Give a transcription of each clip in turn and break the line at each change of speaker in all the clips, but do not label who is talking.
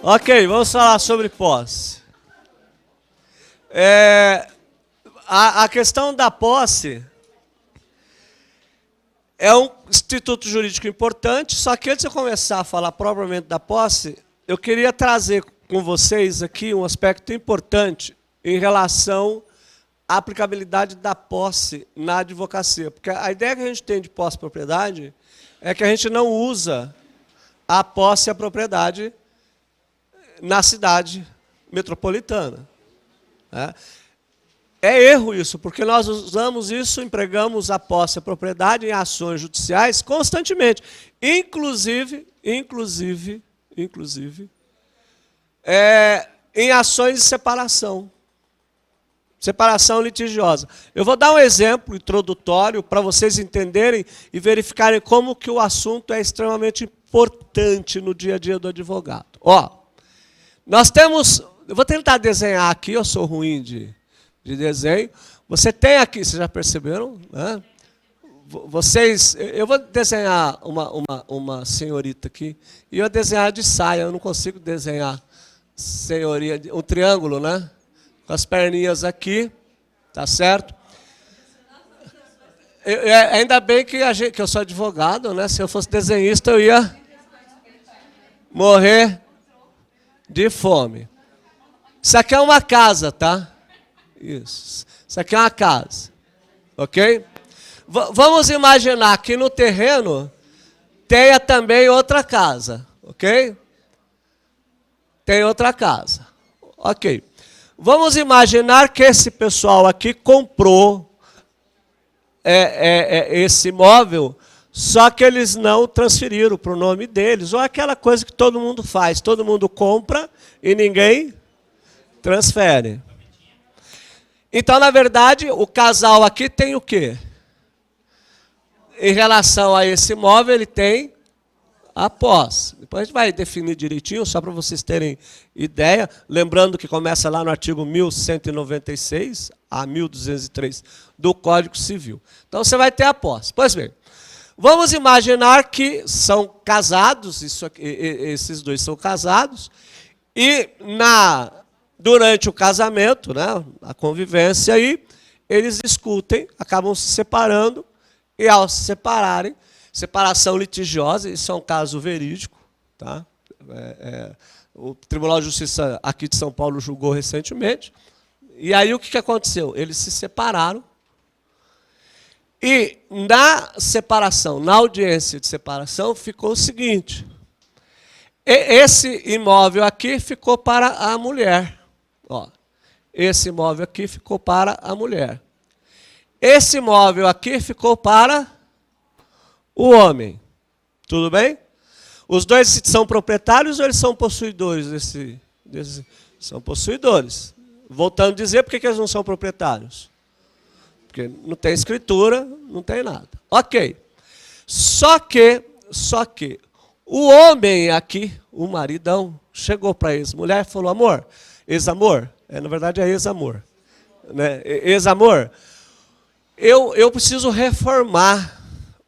Ok, vamos falar sobre posse. A questão da posse é um instituto jurídico importante, só que antes de eu começar a falar propriamente da posse, eu queria trazer com vocês aqui um aspecto importante em relação à aplicabilidade da posse na advocacia. Porque a ideia que a gente tem de posse-propriedade é que a gente não usa a posse e a propriedade na cidade metropolitana. É erro isso, porque nós usamos isso, empregamos a posse e a propriedade em ações judiciais constantemente. Inclusive em ações de separação. Separação litigiosa. Eu vou dar um exemplo introdutório para vocês entenderem e verificarem como que o assunto é extremamente importante no dia a dia do advogado. Nós temos... Eu vou tentar desenhar aqui, eu sou ruim de desenho. Você tem aqui, vocês já perceberam? Né? Eu vou desenhar uma senhorita aqui, e eu vou desenhar de saia, eu não consigo desenhar senhoria, um triângulo, né? Com as perninhas aqui, tá certo? Ainda bem que eu sou advogado, né? Se eu fosse desenhista, eu ia morrer de fome. Isso aqui é uma casa, tá? Isso aqui é uma casa, ok? Vamos imaginar que no terreno tenha também outra casa, ok? Tem outra casa, ok. Vamos imaginar que esse pessoal aqui comprou esse imóvel, só que eles não transferiram para o nome deles, ou aquela coisa que todo mundo faz, todo mundo compra e ninguém transfere. Então, na verdade, o casal aqui tem o quê? Em relação a esse imóvel, ele tem a posse. Depois a gente vai definir direitinho, só para vocês terem ideia. Lembrando que começa lá no artigo 1196 a 1203 do Código Civil. Então, você vai ter a posse. Pois bem, vamos imaginar que são casados, esses dois são casados, e durante o casamento, né, a convivência aí, eles discutem, acabam se separando, e ao se separarem, separação litigiosa, isso é um caso verídico, tá? O Tribunal de Justiça aqui de São Paulo julgou recentemente, e aí o que aconteceu? Eles se separaram, e na separação, na audiência de separação, ficou o seguinte: esse imóvel aqui ficou para a mulher. Esse imóvel aqui ficou para a mulher. Esse imóvel aqui ficou para o homem. Tudo bem? Os dois são proprietários ou eles são possuidores desse? São possuidores. Voltando a dizer, por que eles não são proprietários? Porque não tem escritura, não tem nada. Ok. Só que o homem aqui, o maridão, chegou para a ex-mulher e falou: amor, ex-amor, na verdade é ex-amor, né? Ex-amor, eu preciso reformar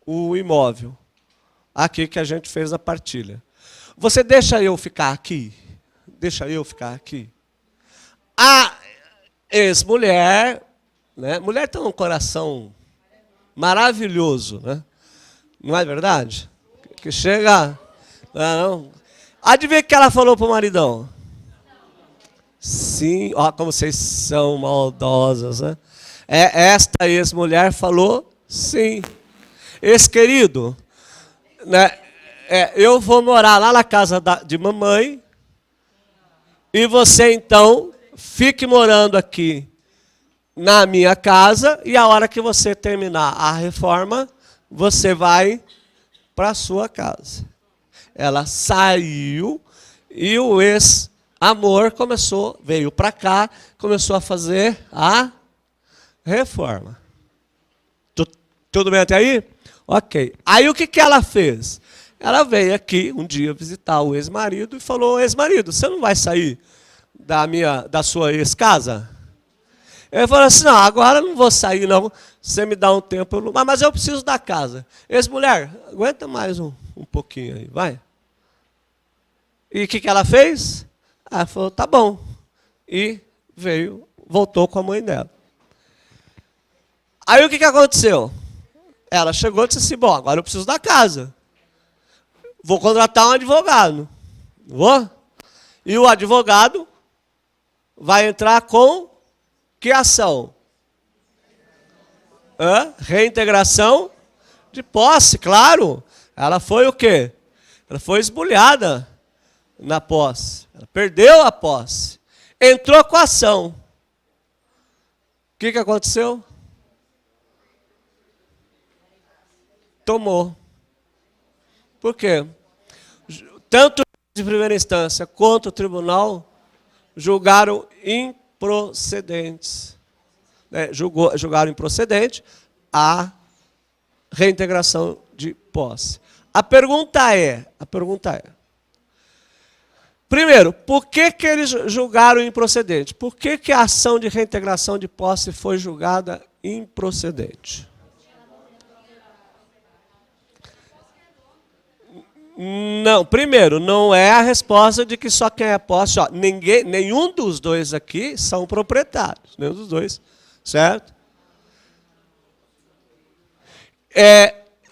o imóvel aqui que a gente fez a partilha. Você deixa eu ficar aqui? Deixa eu ficar aqui? A ex-mulher, né? Mulher tem um coração maravilhoso, né? Não é verdade? Que chega... Não. Adivinha o que ela falou para o maridão? Sim, ó, como vocês são maldosas, né? Esta ex-mulher falou sim. Ex-querido, né? Eu vou morar lá na casa de mamãe e você, então, fique morando aqui na minha casa e a hora que você terminar a reforma, você vai para a sua casa. Ela saiu e o ex-amor veio para cá, começou a fazer a reforma. Tudo bem até aí? Ok. Aí o que ela fez? Ela veio aqui um dia visitar o ex-marido e falou: ex-marido, você não vai sair da sua ex-casa? Ele falou assim: não, agora eu não vou sair não, você me dá um tempo, mas eu preciso da casa. Ex-mulher, aguenta mais um pouquinho aí, vai. E o que ela fez? Ela falou, tá bom. E voltou com a mãe dela. Aí o que aconteceu? Ela chegou e disse assim, bom, agora eu preciso da casa. Vou contratar um advogado. Vou? E o advogado vai entrar com que ação? Reintegração de posse, claro. Ela foi o quê? Ela foi esbulhada na posse. Ela perdeu a posse. Entrou com a ação. O que aconteceu? Tomou. Por quê? Tanto de primeira instância quanto o tribunal julgaram improcedentes. Julgaram improcedente a reintegração de posse. A pergunta é, primeiro, por que eles julgaram improcedente? Por que a ação de reintegração de posse foi julgada improcedente? Não, primeiro, não é a resposta de que só quem é posse, nenhum dos dois aqui são proprietários, nenhum dos dois, certo?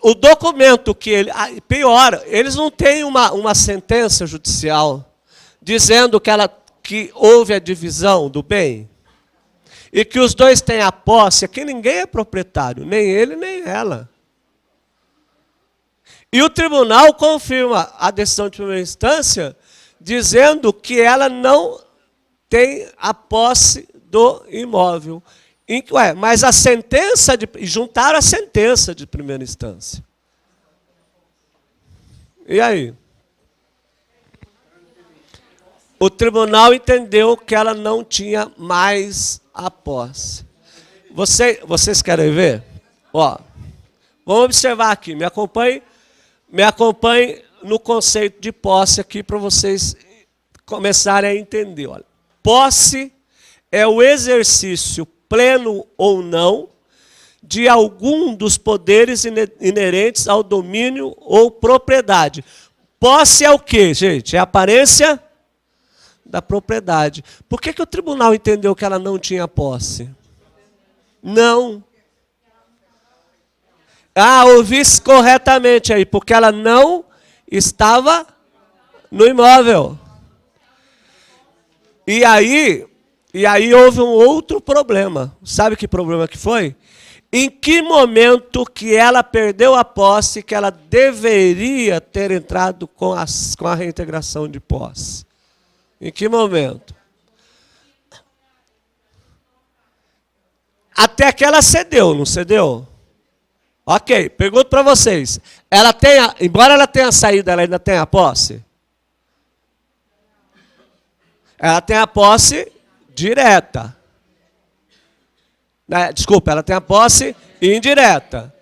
O documento que pior, eles não têm uma sentença judicial dizendo que houve a divisão do bem e que os dois têm a posse, aqui ninguém é proprietário, nem ele nem ela. E o tribunal confirma a decisão de primeira instância, dizendo que ela não tem a posse do imóvel. Mas a sentença, juntaram a sentença de primeira instância. E aí? O tribunal entendeu que ela não tinha mais a posse. Vocês querem ver? Vamos observar aqui, me acompanhe no conceito de posse aqui para vocês começarem a entender. Olha, posse é o exercício pleno ou não de algum dos poderes inerentes ao domínio ou propriedade. Posse é o quê, gente? É a aparência da propriedade. Por que o tribunal entendeu que ela não tinha posse? Não. Ouvi corretamente aí, porque ela não estava no imóvel. E aí houve um outro problema. Sabe que problema que foi? Em que momento que ela perdeu a posse, que ela deveria ter entrado com a reintegração de posse? Em que momento? Até que ela cedeu, não cedeu? Ok, pergunto para vocês. Embora ela tenha saído, ela ainda tem a posse? Ela tem a posse direta. Desculpa, ela tem a posse indireta.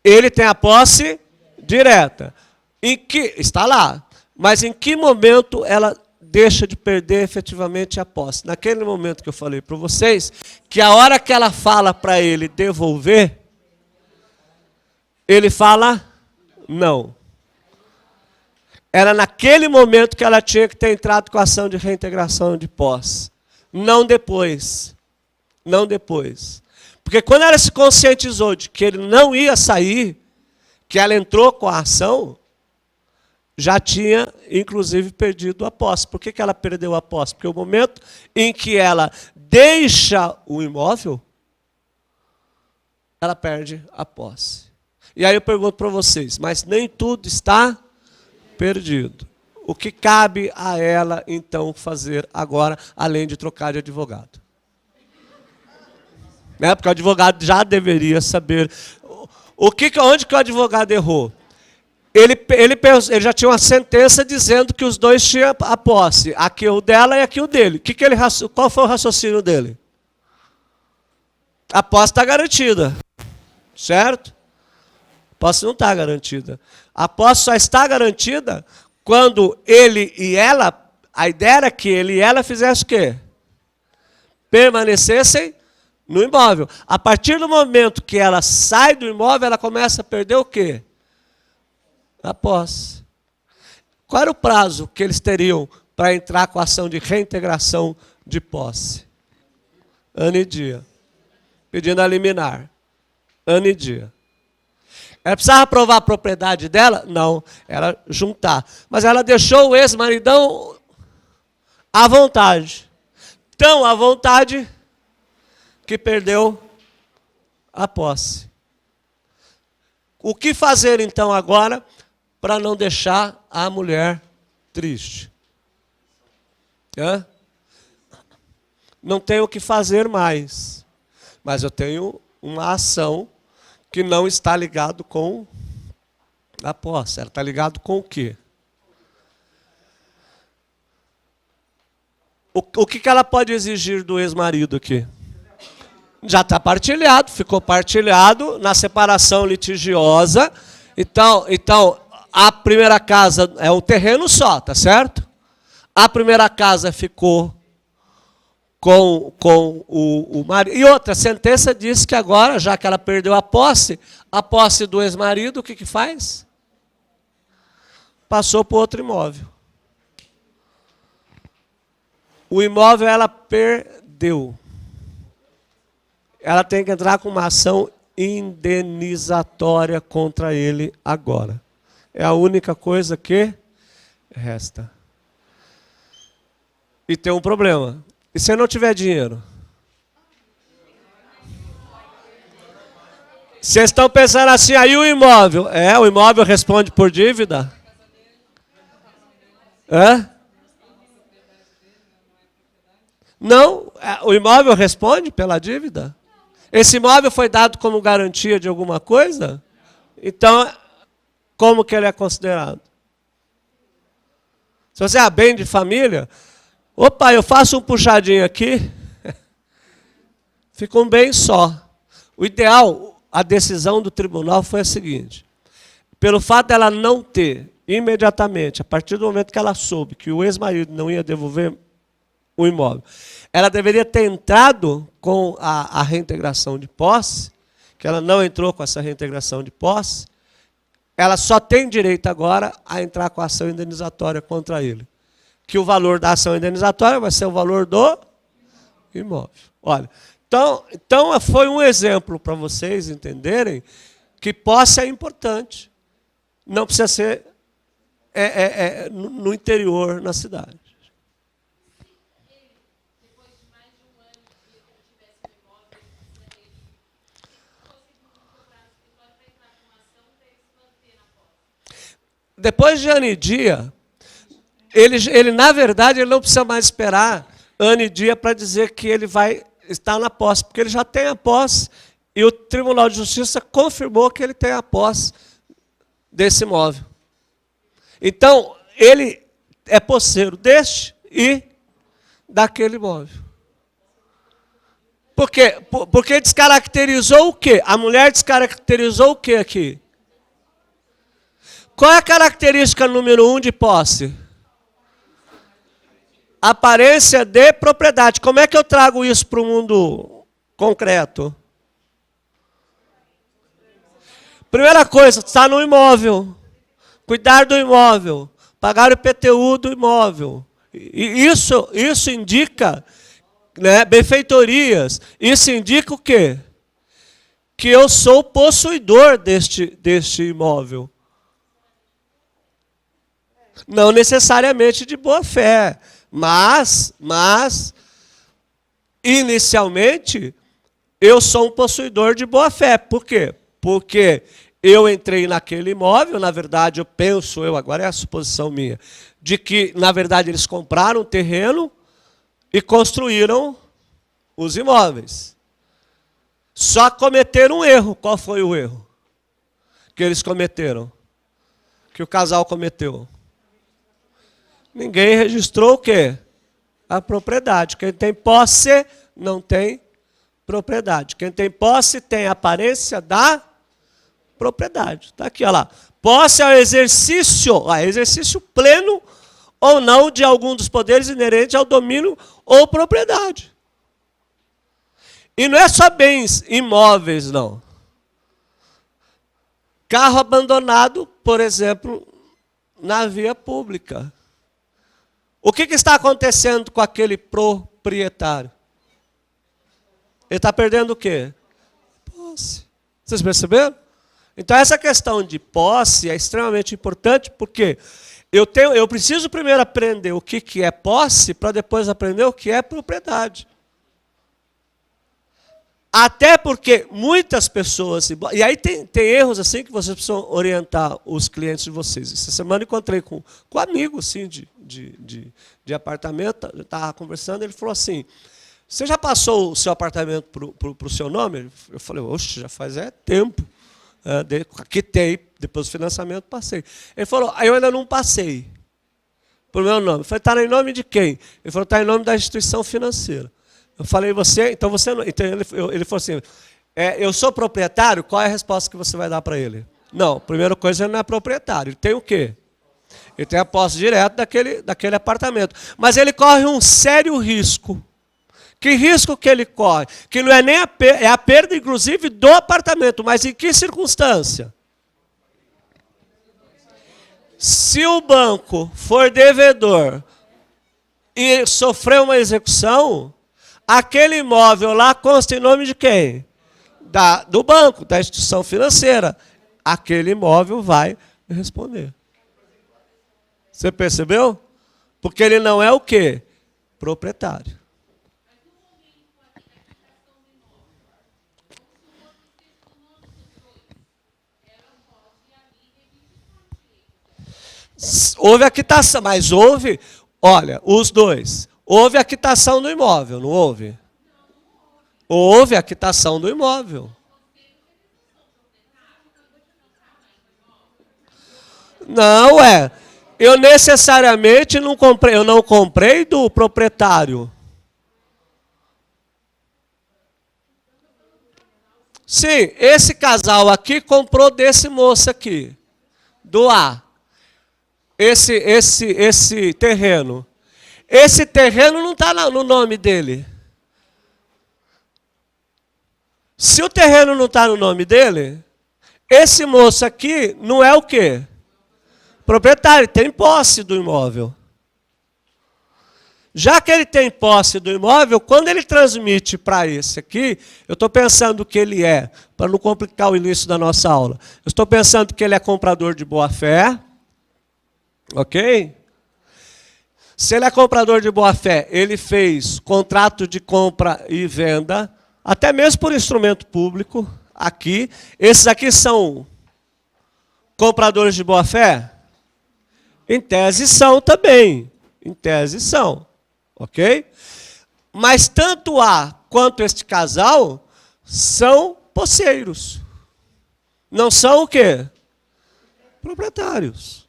Ele tem a posse direta. Está lá. Mas em que momento ela deixa de perder efetivamente a posse? Naquele momento que eu falei para vocês, que a hora que ela fala para ele devolver, ele fala não. Era naquele momento que ela tinha que ter entrado com a ação de reintegração de posse. Não depois. Não depois. Porque quando ela se conscientizou de que ele não ia sair, que ela entrou com a ação, já tinha, inclusive, perdido a posse. Por que ela perdeu a posse? Porque o momento em que ela deixa o imóvel, ela perde a posse. E aí eu pergunto para vocês, mas nem tudo está perdido. O que cabe a ela, então, fazer agora, além de trocar de advogado? Porque o advogado já deveria saber. Onde que o advogado errou? Ele já tinha uma sentença dizendo que os dois tinham a posse. Aqui o dela e aqui o dele. Qual foi o raciocínio dele? A posse está garantida. Certo? A posse não está garantida. A posse só está garantida quando ele e ela, a ideia era que ele e ela fizessem o quê? Permanecessem no imóvel. A partir do momento que ela sai do imóvel, ela começa a perder o quê? A posse. Qual era o prazo que eles teriam para entrar com a ação de reintegração de posse? Ano e dia. Pedindo a liminar. Ano e dia. Ela precisava provar a propriedade dela? Não, era juntar. Mas ela deixou o ex-maridão à vontade. Tão à vontade que perdeu a posse. O que fazer então agora para não deixar a mulher triste? Não tenho o que fazer mais, mas eu tenho uma ação que não está ligado com a posse. Ela está ligado com o quê? O que ela pode exigir do ex-marido aqui? Já está partilhado, ficou partilhado na separação litigiosa. Então, a primeira casa é um terreno só, tá certo? A primeira casa ficou com o marido. E outra, a sentença diz que agora, já que ela perdeu a posse do ex-marido, o que faz? Passou para outro imóvel. O imóvel ela perdeu. Ela tem que entrar com uma ação indenizatória contra ele agora. É a única coisa que resta. E tem um problema. E se eu não tiver dinheiro? Vocês estão pensando assim, aí o imóvel? O imóvel responde por dívida? Não, o imóvel responde pela dívida? Esse imóvel foi dado como garantia de alguma coisa? Então, como que ele é considerado? Se você é bem de família, opa, eu faço um puxadinho aqui, fica um bem só. O ideal, a decisão do tribunal foi a seguinte: pelo fato dela não ter, imediatamente, a partir do momento que ela soube que o ex-marido não ia devolver o imóvel, ela deveria ter entrado com a reintegração de posse, que ela não entrou com essa reintegração de posse, ela só tem direito agora a entrar com a ação indenizatória contra ele. Que o valor da ação indenizatória vai ser o valor do imóvel. Olha, então foi um exemplo para vocês entenderem que posse é importante. Não precisa ser no interior, na cidade. Depois de ano e dia, ele na verdade, ele não precisa mais esperar ano e dia para dizer que ele vai estar na posse, porque ele já tem a posse e o Tribunal de Justiça confirmou que ele tem a posse desse imóvel. Então, ele é posseiro deste e daquele imóvel. Por quê? Porque descaracterizou o quê? A mulher descaracterizou o quê aqui? Qual é a característica número 1 de posse? Aparência de propriedade. Como é que eu trago isso para o mundo concreto? Primeira coisa, está no imóvel. Cuidar do imóvel. Pagar o IPTU do imóvel. E isso indica, né, benfeitorias. Isso indica o quê? Que eu sou possuidor deste imóvel. Não necessariamente de boa fé, mas inicialmente, eu sou um possuidor de boa fé. Por quê? Porque eu entrei naquele imóvel, na verdade, agora é a suposição minha, de que, na verdade, eles compraram o terreno e construíram os imóveis. Só cometeram um erro. Qual foi o erro que eles cometeram? Que o casal cometeu? Ninguém registrou o quê? A propriedade. Quem tem posse não tem propriedade. Quem tem posse tem a aparência da propriedade. Está aqui, olha lá. Posse é o exercício pleno ou não de algum dos poderes inerentes ao domínio ou propriedade. E não é só bens imóveis, não. Carro abandonado, por exemplo, na via pública. O que está acontecendo com aquele proprietário? Ele está perdendo o quê? Posse. Vocês perceberam? Então essa questão de posse é extremamente importante, porque eu preciso primeiro aprender o que é posse, para depois aprender o que é propriedade. Até porque muitas pessoas... E aí tem erros assim que vocês precisam orientar os clientes de vocês. Essa semana eu encontrei com um amigo assim, de apartamento, eu estava conversando, ele falou assim, você já passou o seu apartamento para o seu nome? Eu falei, oxe, já faz tempo. Quitei, depois do financiamento passei. Ele falou, eu ainda não passei para o meu nome. Eu falei, está em nome de quem? Ele falou, está em nome da instituição financeira. Eu falei, então você não... Então ele falou assim, eu sou proprietário? Qual é a resposta que você vai dar para ele? Não, primeira coisa, ele não é proprietário. Ele tem o quê? Ele tem a posse direta daquele apartamento. Mas ele corre um sério risco. Que risco que ele corre? Que não é nem a perda, inclusive, do apartamento. Mas em que circunstância? Se o banco for devedor e sofrer uma execução... Aquele imóvel lá consta em nome de quem? Do banco, da instituição financeira. Aquele imóvel vai responder. Você percebeu? Porque ele não é o quê? Proprietário. Houve a quitação, mas houve, olha, os dois. Houve a quitação do imóvel, não houve? Houve a quitação do imóvel. Não, eu necessariamente eu não comprei do proprietário. Sim, esse casal aqui comprou desse moço aqui, do A. Esse terreno. Esse terreno não está no nome dele. Se o terreno não está no nome dele, esse moço aqui não é o quê? Proprietário, tem posse do imóvel. Já que ele tem posse do imóvel, quando ele transmite para esse aqui, eu estou pensando que ele para não complicar o início da nossa aula, eu estou pensando que ele é comprador de boa-fé, ok? Se ele é comprador de boa-fé, ele fez contrato de compra e venda, até mesmo por instrumento público, aqui. Esses aqui são compradores de boa-fé? Em tese são também. Em tese são. Ok? Mas tanto A quanto este casal são posseiros. Não são o quê? Proprietários.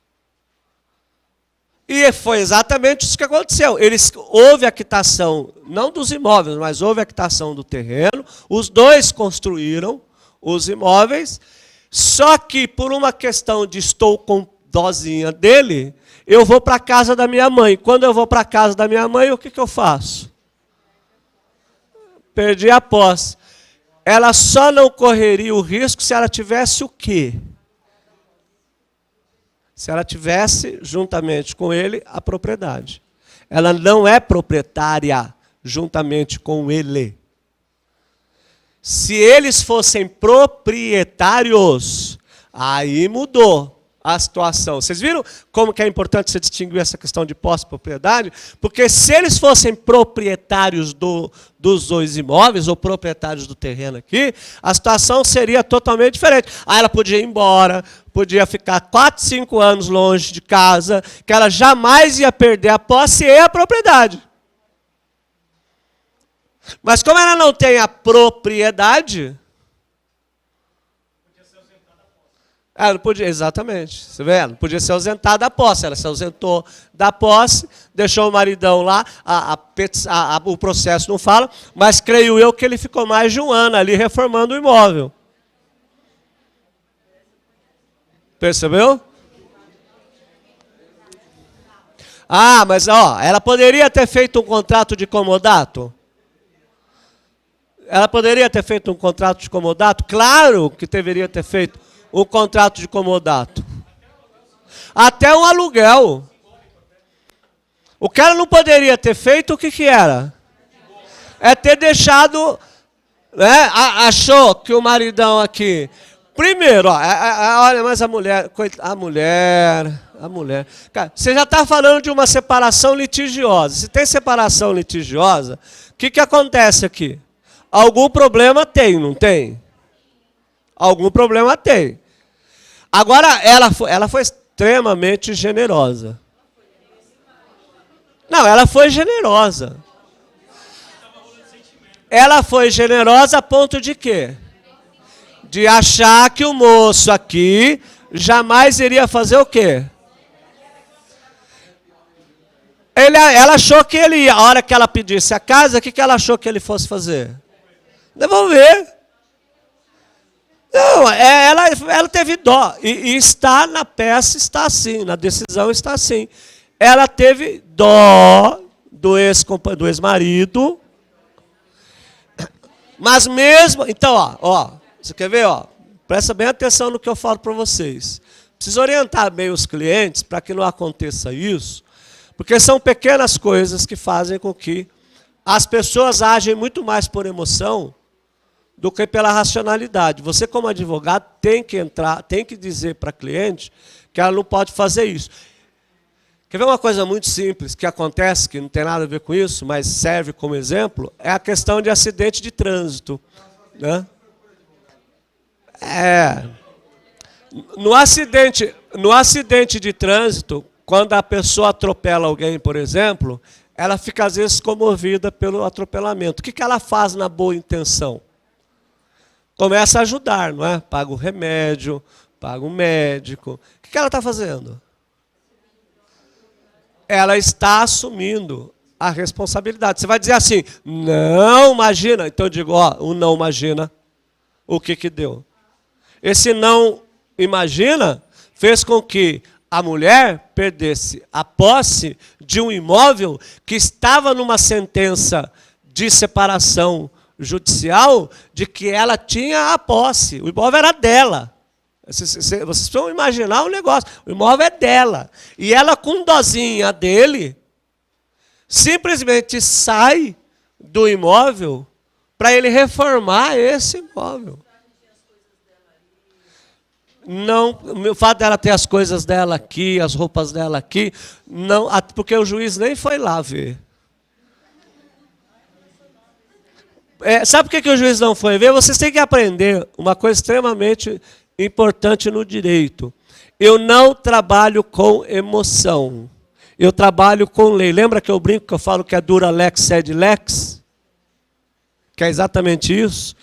E foi exatamente isso que aconteceu. Houve a quitação, não dos imóveis, mas houve a quitação do terreno. Os dois construíram os imóveis. Só que, por uma questão de estou com dozinha dele, eu vou para a casa da minha mãe. Quando eu vou para a casa da minha mãe, o que eu faço? Perdi a posse. Ela só não correria o risco se ela tivesse o quê? Se ela tivesse, juntamente com ele, a propriedade. Ela não é proprietária juntamente com ele. Se eles fossem proprietários, aí mudou a situação. Vocês viram como que é importante você distinguir essa questão de posse e propriedade? Porque se eles fossem proprietários dos dois imóveis, ou proprietários do terreno aqui, a situação seria totalmente diferente. Aí ela podia ir embora, podia ficar 4, 5 anos longe de casa, que ela jamais ia perder a posse e a propriedade. Mas como ela não tem a propriedade... Ela não podia, exatamente, você vê? Não podia ser ausentada da posse. Ela se ausentou da posse, deixou o maridão lá, o processo não fala, mas creio eu que ele ficou mais de 1 ano ali reformando o imóvel. Percebeu? Ah, mas ela poderia ter feito um contrato de comodato? Ela poderia ter feito um contrato de comodato? Claro que deveria ter feito um contrato de comodato. Até um aluguel. O cara não poderia ter feito o que era? É ter deixado, né? Achou que o maridão aqui... Primeiro, ó, olha, mas a mulher... Cara, você já está falando de uma separação litigiosa. Se tem separação litigiosa, o que acontece aqui? Algum problema tem, não tem? Algum problema tem. Agora, ela foi extremamente generosa. Não, ela foi generosa. Ela foi generosa a ponto de quê? De achar que o moço aqui jamais iria fazer o quê? Ela achou que ele ia, a hora que ela pedisse a casa, o que ela achou que ele fosse fazer? Devolver. Não, ela teve dó. E está na peça, está assim, na decisão está assim. Ela teve dó do ex-marido. Mas mesmo... Então, ó, você quer ver? Ó, presta bem atenção no que eu falo para vocês. Preciso orientar bem os clientes para que não aconteça isso, porque são pequenas coisas que fazem com que as pessoas agem muito mais por emoção do que pela racionalidade. Você, como advogado, tem que dizer para a cliente que ela não pode fazer isso. Quer ver uma coisa muito simples que acontece, que não tem nada a ver com isso, mas serve como exemplo? É a questão de acidente de trânsito. Né? No acidente de trânsito, quando a pessoa atropela alguém, por exemplo, ela fica às vezes comovida pelo atropelamento. O que ela faz na boa intenção? Começa a ajudar, não é? Paga o remédio, paga o médico. O que ela está fazendo? Ela está assumindo a responsabilidade. Você vai dizer assim, não imagina. Então eu digo, ó, o não imagina, o que deu? Esse não imagina fez com que a mulher perdesse a posse de um imóvel que estava numa sentença de separação judicial de que ela tinha a posse. O imóvel era dela. Vocês precisam imaginar um negócio. O imóvel é dela. E ela, com dozinha dele, simplesmente sai do imóvel para ele reformar esse imóvel. Não, o fato dela ter as coisas dela aqui, as roupas dela aqui, não, porque o juiz nem foi lá ver. Sabe por que o juiz não foi ver? Vocês têm que aprender uma coisa extremamente importante no direito. Eu não trabalho com emoção. Eu trabalho com lei. Lembra que eu brinco que eu falo que é dura lex sed lex? Que é exatamente isso.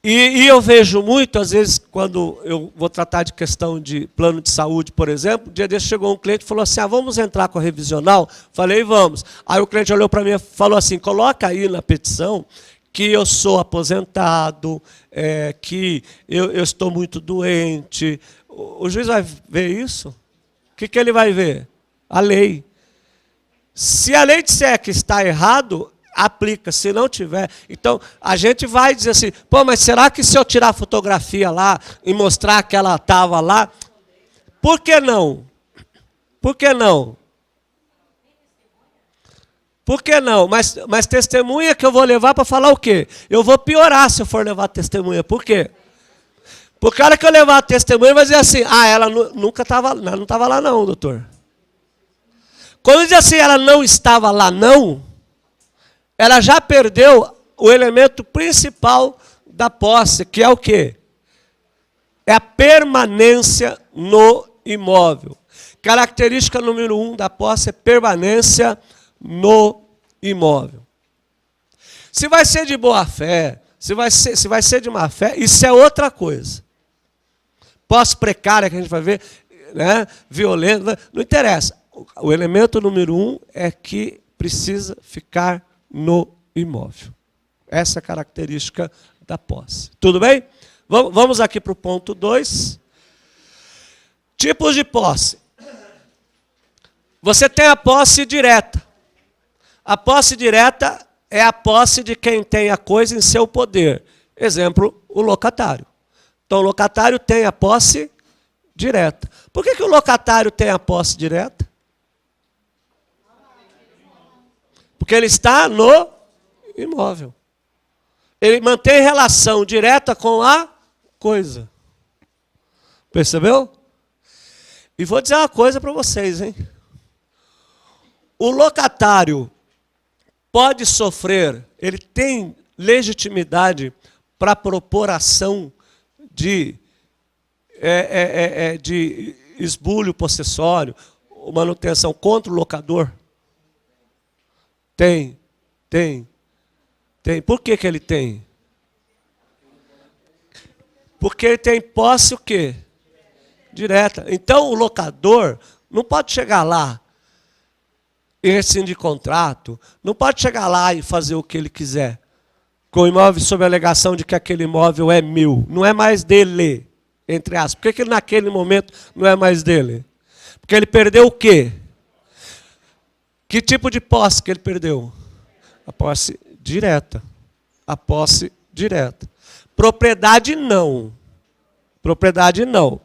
E eu vejo muito, às vezes, quando eu vou tratar de questão de plano de saúde, por exemplo, um dia desse chegou um cliente e falou assim, vamos entrar com a revisional? Falei, vamos. Aí o cliente olhou para mim e falou assim, coloca aí na petição que eu sou aposentado, que eu estou muito doente. O juiz vai ver isso? O que ele vai ver? A lei. Se a lei disser que está errado, aplica. Se não tiver, então a gente vai dizer assim, pô, mas será que se eu tirar a fotografia lá e mostrar que ela estava lá, por que não? Por que não? Por que não? Mas testemunha que eu vou levar para falar o quê? Eu vou piorar se eu for levar testemunha. Por quê? Porque a hora que eu levar a testemunha, vai dizer assim, ela nunca estava, não estava lá não, doutor. Quando diz assim, ela não estava lá não, ela já perdeu o elemento principal da posse, que é o quê? É a permanência no imóvel. Característica número 1 da posse é permanência no imóvel. Se vai ser de boa fé, se vai ser de má fé, isso é outra coisa. Posse precária que a gente vai ver, né, violenta, não interessa. O elemento número 1 é que precisa ficar no imóvel. Essa é a característica da posse. Tudo bem? Vamos aqui para o ponto 2. Tipos de posse. Você tem a posse direta. A posse direta é a posse de quem tem a coisa em seu poder. Exemplo, o locatário. Então, o locatário tem a posse direta. Por que o locatário tem a posse direta? Porque ele está no imóvel. Ele mantém relação direta com a coisa. Percebeu? E vou dizer uma coisa para vocês, hein? O locatário pode sofrer, ele tem legitimidade para propor ação de esbulho possessório, manutenção contra o locador? Tem. Por que ele tem? Porque ele tem posse o quê? Direta. Então o locador não pode chegar lá e rescindir contrato, não pode chegar lá e fazer o que ele quiser com o imóvel sob a alegação de que aquele imóvel é meu, não é mais dele, entre aspas. Por que ele naquele momento não é mais dele? Porque ele perdeu o quê? Que tipo de posse que ele perdeu? A posse direta. A posse direta. Propriedade não. Propriedade não.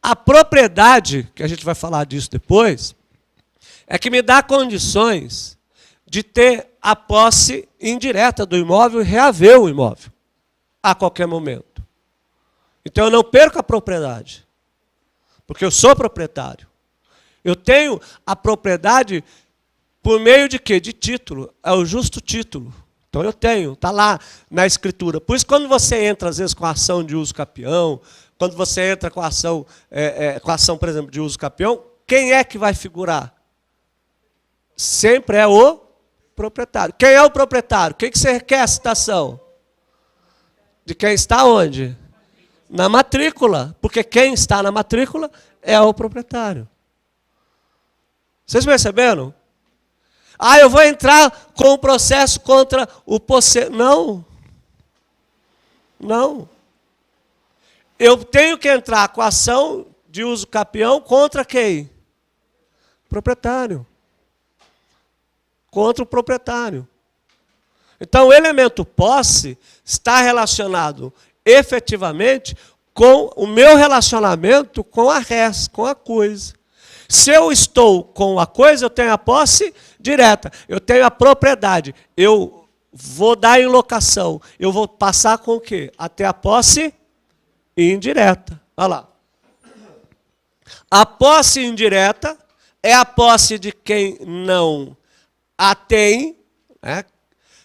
A propriedade, que a gente vai falar disso depois, é que me dá condições de ter a posse indireta do imóvel e reaver o imóvel a qualquer momento. Então eu não perco a propriedade, porque eu sou proprietário. Eu tenho a propriedade por meio de quê? De título. É o justo título. Então eu tenho, está lá na escritura. Por isso, quando você entra, às vezes, com a ação de uso capião, quando você entra com a ação, por exemplo, de uso capião, quem é que vai figurar? Sempre é o proprietário. Quem é o proprietário? O que você requer a citação? De quem está onde? Na matrícula. Porque quem está na matrícula é o proprietário. Vocês perceberam? Ah, eu vou entrar com o processo contra o possesso. Não. Não. Eu tenho que entrar com a ação de uso capião contra quem? Proprietário. Contra o proprietário. Então, o elemento posse está relacionado efetivamente com o meu relacionamento com a res, com a coisa. Se eu estou com a coisa, eu tenho a posse direta. Eu tenho a propriedade. Eu vou dar em locação. Eu vou passar com o quê? Até a posse indireta. Olha lá. A posse indireta é a posse de quem não a tem, né?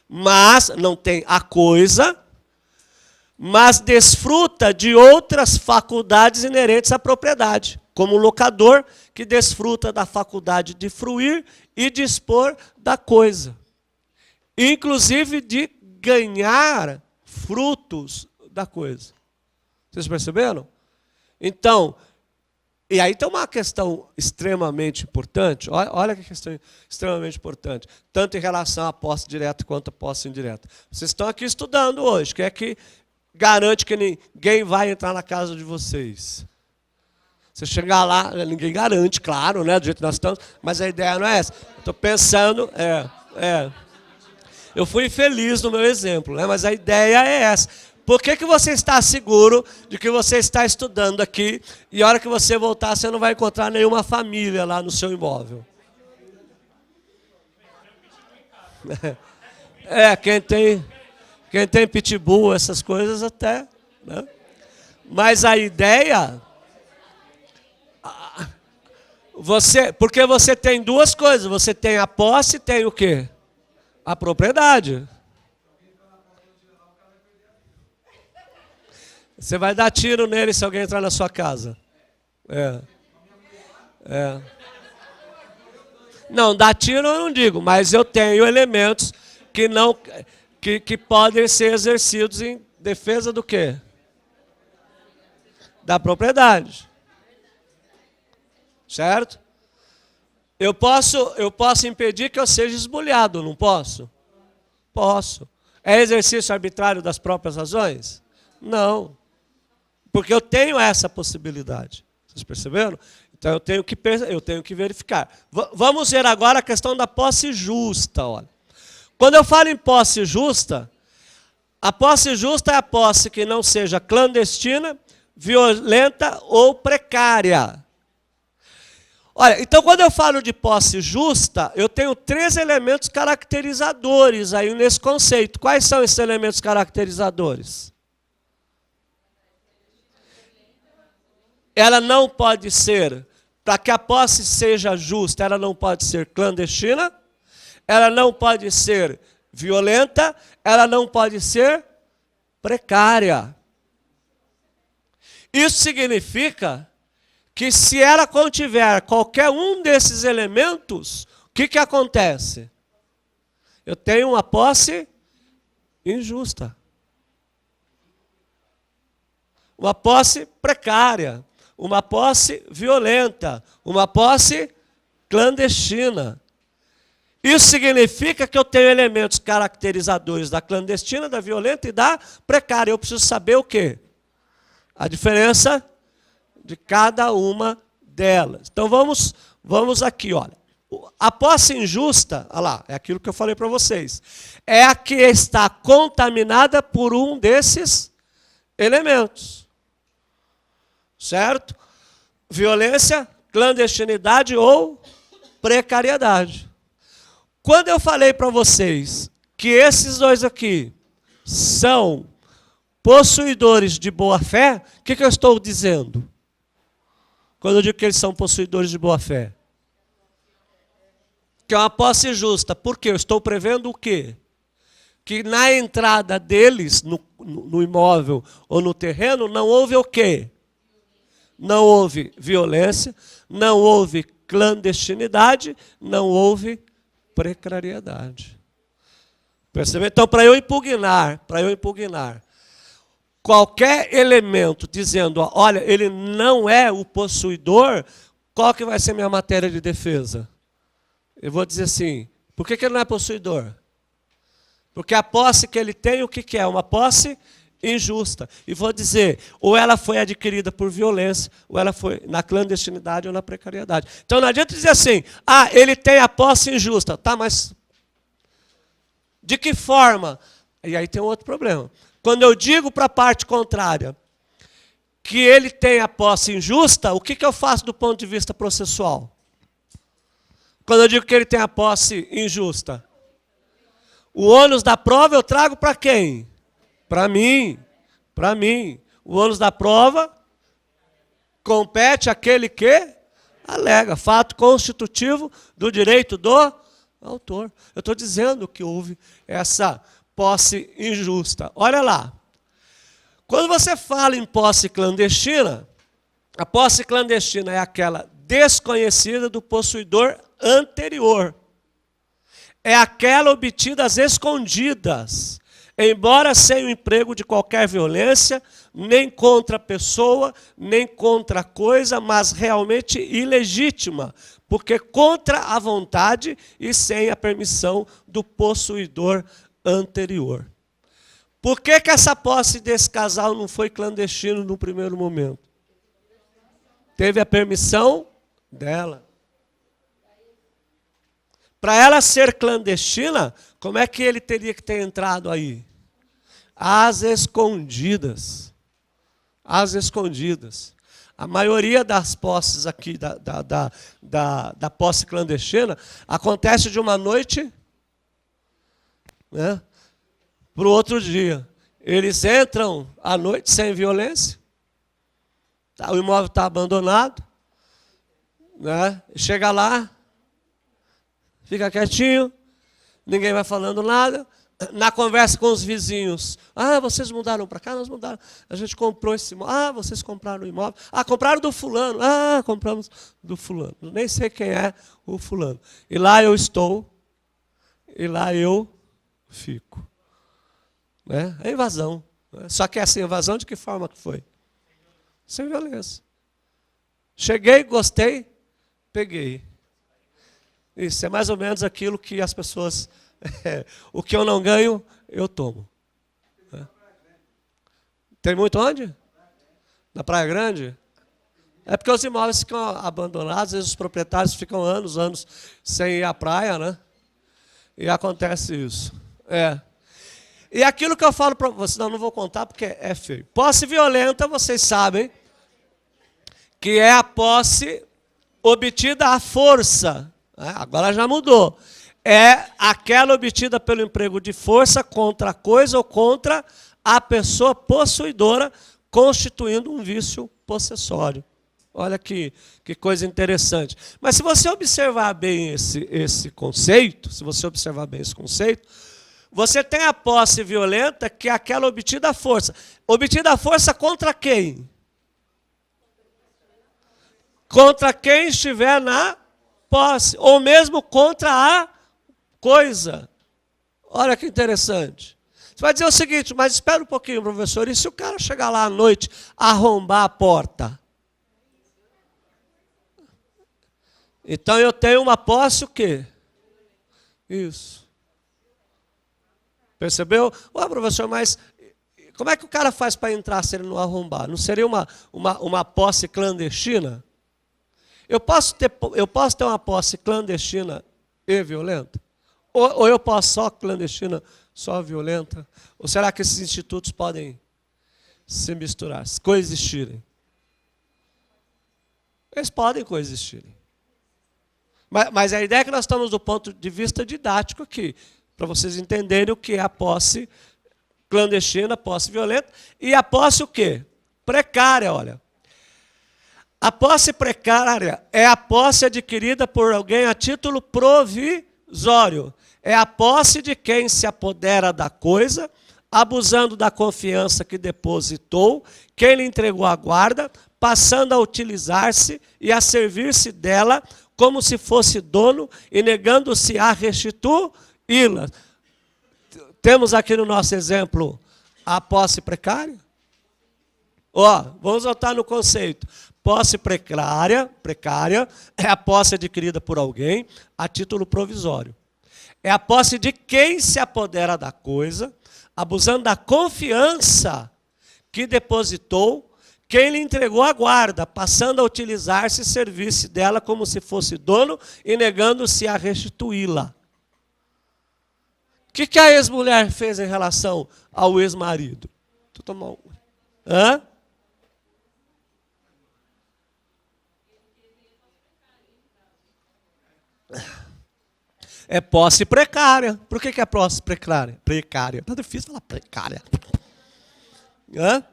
Mas não tem a coisa, mas desfruta de outras faculdades inerentes à propriedade, como o locador que desfruta da faculdade de fruir e dispor da coisa, inclusive de ganhar frutos da coisa. Vocês perceberam? Então, e aí tem uma questão extremamente importante, olha que questão extremamente importante, tanto em relação à posse direta quanto à posse indireta. Vocês estão aqui estudando hoje, quem é que garante que ninguém vai entrar na casa de vocês? Você chegar lá, ninguém garante, claro, né, do jeito que nós estamos, mas a ideia não é essa. Estou pensando, eu fui infeliz no meu exemplo, né, mas a ideia é essa. Por que você está seguro de que você está estudando aqui e a hora que você voltar você não vai encontrar nenhuma família lá no seu imóvel? Quem tem pitbull, essas coisas até, né? Mas a ideia, porque você tem duas coisas, você tem a posse e tem o quê? A propriedade. Você vai dar tiro nele se alguém entrar na sua casa. Não, dar tiro eu não digo, mas eu tenho elementos que podem ser exercidos em defesa do quê? Da propriedade. Certo? Eu posso impedir que eu seja esbulhado, não posso? Posso. É exercício arbitrário das próprias razões? Não. Porque eu tenho essa possibilidade. Vocês perceberam? Então eu tenho que verificar. Vamos ver agora a questão da posse justa. Olha. Quando eu falo em posse justa, a posse justa é a posse que não seja clandestina, violenta ou precária. Olha, então quando eu falo de posse justa, eu tenho 3 elementos caracterizadores aí nesse conceito. Quais são esses elementos caracterizadores? Ela não pode ser, para que a posse seja justa, ela não pode ser clandestina, ela não pode ser violenta, ela não pode ser precária. Isso significa que se ela contiver qualquer um desses elementos, o que acontece? Eu tenho uma posse injusta. Uma posse precária, uma posse violenta, uma posse clandestina. Isso significa que eu tenho elementos caracterizadores da clandestina, da violenta e da precária. Eu preciso saber o quê? A diferença de cada uma delas. Então vamos aqui, olha. A posse injusta, olha lá, é aquilo que eu falei para vocês. É a que está contaminada por um desses elementos. Certo? Violência, clandestinidade ou precariedade. Quando eu falei para vocês que esses dois aqui são possuidores de boa-fé, o que eu estou dizendo? Quando eu digo que eles são possuidores de boa-fé? Que é uma posse justa. Por quê? Eu estou prevendo o quê? Que na entrada deles, no imóvel ou no terreno, não houve o quê? Não houve violência, não houve clandestinidade, não houve precariedade. Percebeu? Então, para eu impugnar qualquer elemento dizendo, olha, ele não é o possuidor, qual que vai ser minha matéria de defesa? Eu vou dizer assim, por que ele não é possuidor? Porque a posse que ele tem, o que é? Uma posse injusta. E vou dizer, ou ela foi adquirida por violência, ou ela foi na clandestinidade ou na precariedade. Então não adianta dizer assim, ele tem a posse injusta. Tá, mas de que forma? E aí tem um outro problema. Quando eu digo para a parte contrária que ele tem a posse injusta, o que eu faço do ponto de vista processual? Quando eu digo que ele tem a posse injusta, o ônus da prova eu trago para quem? Para mim. O ônus da prova compete àquele que alega. Fato constitutivo do direito do autor. Eu estou dizendo que houve essa posse injusta. Olha lá. Quando você fala em posse clandestina, a posse clandestina é aquela desconhecida do possuidor anterior. É aquela obtida às escondidas, embora sem o emprego de qualquer violência, nem contra a pessoa, nem contra a coisa, mas realmente ilegítima, porque contra a vontade e sem a permissão do possuidor anterior. Por que essa posse desse casal não foi clandestino no primeiro momento? Teve a permissão dela. Para ela ser clandestina, como é que ele teria que ter entrado aí? Às escondidas. Às escondidas. A maioria das posses aqui, da posse clandestina, acontece de uma noite, né, para o outro dia. Eles entram à noite sem violência, o imóvel está abandonado, né, chega lá, fica quietinho, ninguém vai falando nada. Na conversa com os vizinhos, vocês mudaram para cá? Nós mudamos. A gente comprou esse imóvel. Vocês compraram o imóvel. Compraram do fulano. Compramos do fulano. Nem sei quem é o fulano. E lá eu estou, e lá eu fico. Né? É invasão. Só que essa invasão de que forma que foi? Sem violência. Cheguei, gostei, peguei. Isso é mais ou menos aquilo que as pessoas... o que eu não ganho, eu tomo. Tem muito onde? Na Praia Grande? É porque os imóveis ficam abandonados, às vezes os proprietários ficam anos sem ir à praia, né? E acontece isso. E aquilo que eu falo para vocês, não vou contar porque é feio. Posse violenta, vocês sabem, que é a posse obtida à força. Agora já mudou. É aquela obtida pelo emprego de força contra a coisa ou contra a pessoa possuidora, constituindo um vício possessório. Olha que coisa interessante. Mas se você observar bem esse conceito, você tem a posse violenta, que é aquela obtida à força. Obtida à força contra quem? Contra quem estiver na posse, ou mesmo contra a coisa. Olha que interessante. Você vai dizer o seguinte, mas espera um pouquinho, professor, e se o cara chegar lá à noite, arrombar a porta? Então eu tenho uma posse o quê? Isso. Percebeu? Ué, professor, mas como é que o cara faz para entrar se ele não arrombar? Não seria uma posse clandestina? Eu posso ter uma posse clandestina e violenta? Ou eu posso só clandestina, só violenta? Ou será que esses institutos podem se misturar, coexistirem? Eles podem coexistirem. Mas a ideia é que nós estamos do ponto de vista didático aqui, para vocês entenderem o que é a posse clandestina, a posse violenta, e a posse o quê? Precária, olha. A posse precária é a posse adquirida por alguém a título provisório. É a posse de quem se apodera da coisa, abusando da confiança que depositou, quem lhe entregou a guarda, passando a utilizar-se e a servir-se dela como se fosse dono e negando-se a restituí-la. Temos aqui no nosso exemplo a posse precária. Vamos voltar no conceito. Posse precária é a posse adquirida por alguém a título provisório. É a posse de quem se apodera da coisa, abusando da confiança que depositou, quem lhe entregou a guarda, passando a utilizar-se e servir-se dela como se fosse dono e negando-se a restituí-la. O que a ex-mulher fez em relação ao ex-marido? Tu tomou Hã? É posse precária. Por que é posse precária? Precária. Tá difícil falar precária. Hã?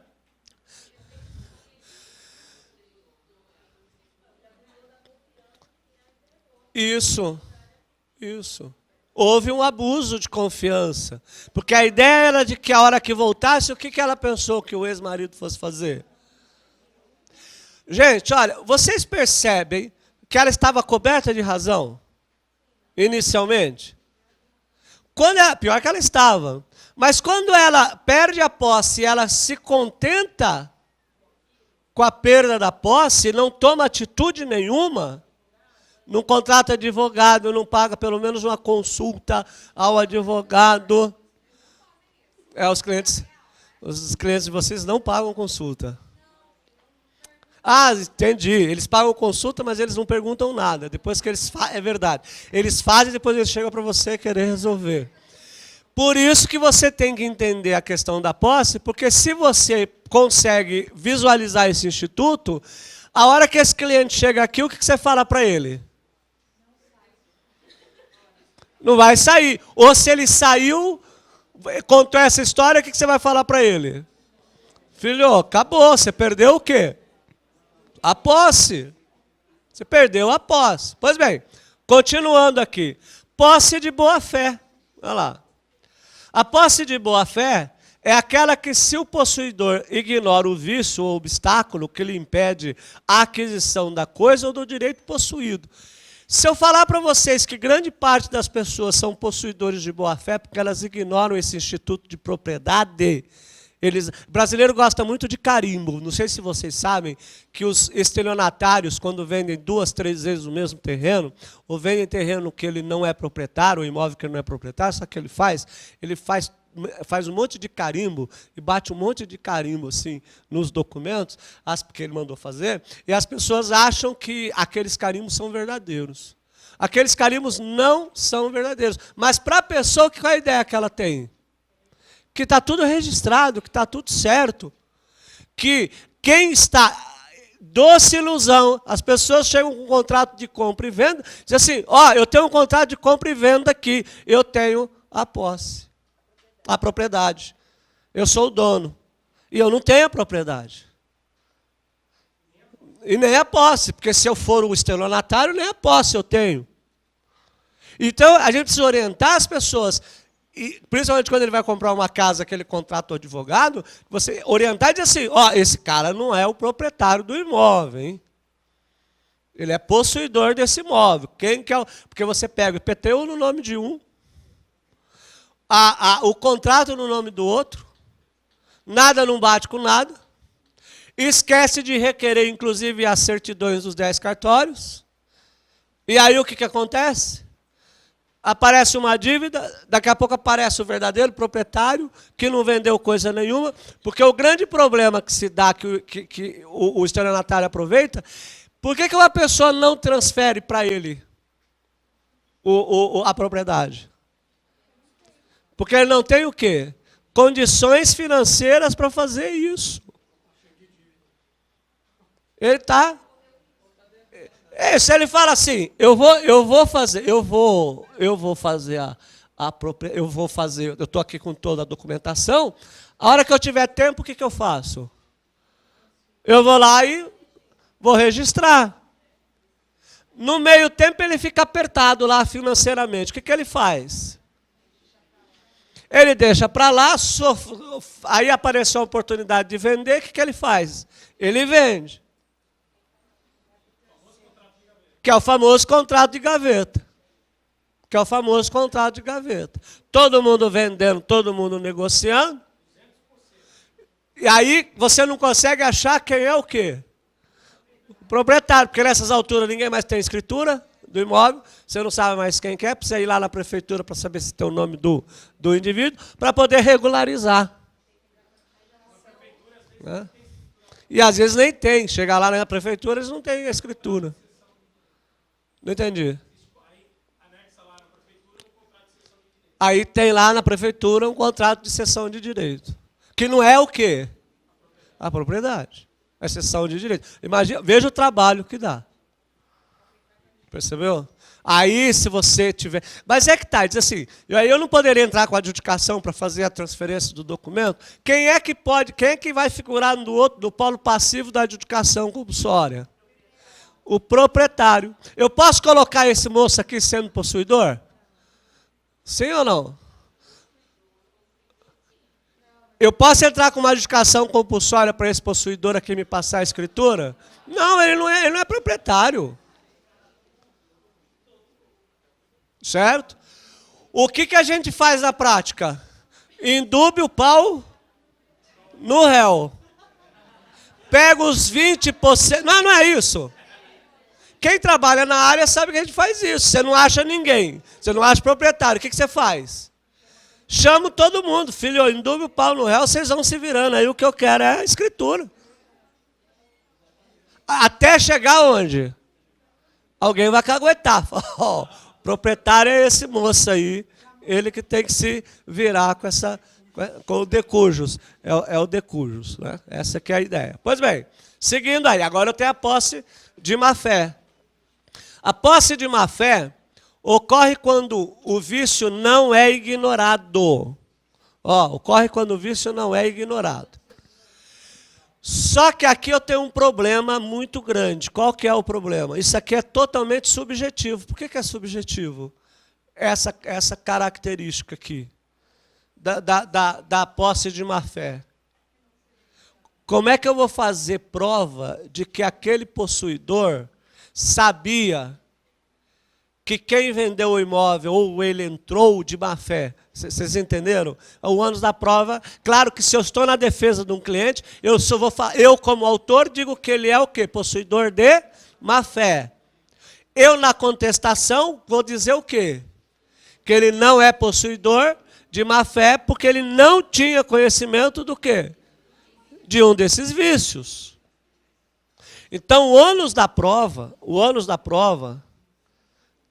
Isso. Houve um abuso de confiança. Porque a ideia era de que a hora que voltasse, o que ela pensou que o ex-marido fosse fazer? Gente, olha, vocês percebem que ela estava coberta de razão? Inicialmente? Pior que ela estava. Mas quando ela perde a posse e ela se contenta com a perda da posse, não toma atitude nenhuma, não contrata advogado, não paga pelo menos uma consulta ao advogado. Os clientes de vocês não pagam consulta. Entendi. Eles pagam consulta, mas eles não perguntam nada. Depois que eles fazem, é verdade. Eles fazem, depois eles chegam para você querer resolver. Por isso que você tem que entender a questão da posse, porque se você consegue visualizar esse instituto, a hora que esse cliente chega aqui, o que você fala para ele? Não vai sair. Ou se ele saiu, contou essa história, o que você vai falar para ele? Filho, acabou, você perdeu o quê? A posse. Você perdeu a posse. Pois bem, continuando aqui. Posse de boa-fé. Olha lá. A posse de boa-fé é aquela que, se o possuidor ignora o vício ou obstáculo que lhe impede a aquisição da coisa ou do direito possuído. Se eu falar para vocês que grande parte das pessoas são possuidores de boa-fé porque elas ignoram esse instituto de propriedade, o brasileiro gosta muito de carimbo. Não sei se vocês sabem que os estelionatários, quando vendem 2, 3 vezes o mesmo terreno, ou vendem terreno que ele não é proprietário, ou imóvel que ele não é proprietário, sabe o que ele faz um monte de carimbo e bate um monte de carimbo assim nos documentos, porque ele mandou fazer, e as pessoas acham que aqueles carimbos são verdadeiros. Aqueles carimbos não são verdadeiros. Mas para a pessoa, qual é a ideia que ela tem? que está tudo registrado, que está tudo certo. Que quem está... Doce ilusão. As pessoas chegam com um contrato de compra e venda, dizem assim, ó, eu tenho um contrato de compra e venda aqui, eu tenho a posse, a propriedade. Eu sou o dono. E eu não tenho a propriedade. E nem a posse, porque se eu for o estelionatário, nem a posse eu tenho. Então, a gente precisa orientar as pessoas, e, principalmente quando ele vai comprar uma casa que ele contrata o advogado, você orientar e dizer assim, ó, esse cara não é o proprietário do imóvel, hein? Ele é possuidor desse imóvel. Quem que é porque você pega o IPTU no nome de um, o contrato no nome do outro, nada não bate com nada, esquece de requerer, inclusive, as certidões dos 10 cartórios, e aí o que acontece? Aparece uma dívida, daqui a pouco aparece o verdadeiro proprietário, que não vendeu coisa nenhuma, porque o grande problema que se dá, que o estelionatário aproveita, por que uma pessoa não transfere para ele a propriedade? Porque ele não tem o quê? Condições financeiras para fazer isso. Ele está... se ele fala assim, eu estou aqui com toda a documentação, a hora que eu tiver tempo, o que eu faço? Eu vou lá e vou registrar. No meio tempo ele fica apertado lá financeiramente. O que ele faz? Ele deixa para lá, aí apareceu a oportunidade de vender, o que ele faz? Ele vende. Que é o famoso contrato de gaveta. Que é o famoso contrato de gaveta. Todo mundo vendendo, todo mundo negociando. E aí você não consegue achar quem é o quê? O proprietário, porque nessas alturas ninguém mais tem escritura do imóvel, você não sabe mais quem que é, precisa ir lá na prefeitura para saber se tem o nome do indivíduo, para poder regularizar. Né? E às vezes nem tem. Chegar lá na prefeitura, eles não têm a escritura. Não entendi. Aí tem lá na prefeitura um contrato de cessão de direito. Que não é o quê? A propriedade. É cessão de direito. Imagina, veja o trabalho que dá. Percebeu? Aí, se você tiver... Mas é que tá, diz assim, eu não poderia entrar com a adjudicação para fazer a transferência do documento. Quem é que pode, quem é que vai figurar no polo passivo da adjudicação compulsória? O proprietário. Eu posso colocar esse moço aqui sendo possuidor? Sim ou não? Eu posso entrar com uma adjudicação compulsória para esse possuidor aqui me passar a escritura? Não, ele não é proprietário. Certo? O que a gente faz na prática? Indúbio o pau no réu. Pega os 20%. Não é isso. Quem trabalha na área sabe que a gente faz isso. Você não acha ninguém. Você não acha proprietário. O que você faz? Chamo todo mundo. Filho, indúbio o pau no réu, vocês vão se virando. Aí o que eu quero é a escritura. Até chegar onde? Alguém vai caguetar. O proprietário é esse moço aí. Ele que tem que se virar com o decujus. É o decujus. Né? Essa que é a ideia. Pois bem, seguindo aí. Agora eu tenho a posse de má-fé. A posse de má-fé ocorre quando o vício não é ignorado. Ocorre quando o vício não é ignorado. Só que aqui eu tenho um problema muito grande. Qual que é o problema? Isso aqui é totalmente subjetivo. Por que é subjetivo? Essa característica aqui, da posse de má-fé. Como é que eu vou fazer prova de que aquele possuidor sabia que quem vendeu o imóvel ou ele entrou de má-fé? Vocês entenderam? O ônus da prova, claro que se eu estou na defesa de um cliente, eu como autor digo que ele é o quê? Possuidor de má-fé. Eu na contestação vou dizer o quê? Que ele não é possuidor de má-fé porque ele não tinha conhecimento do quê? De um desses vícios. Então o ônus da prova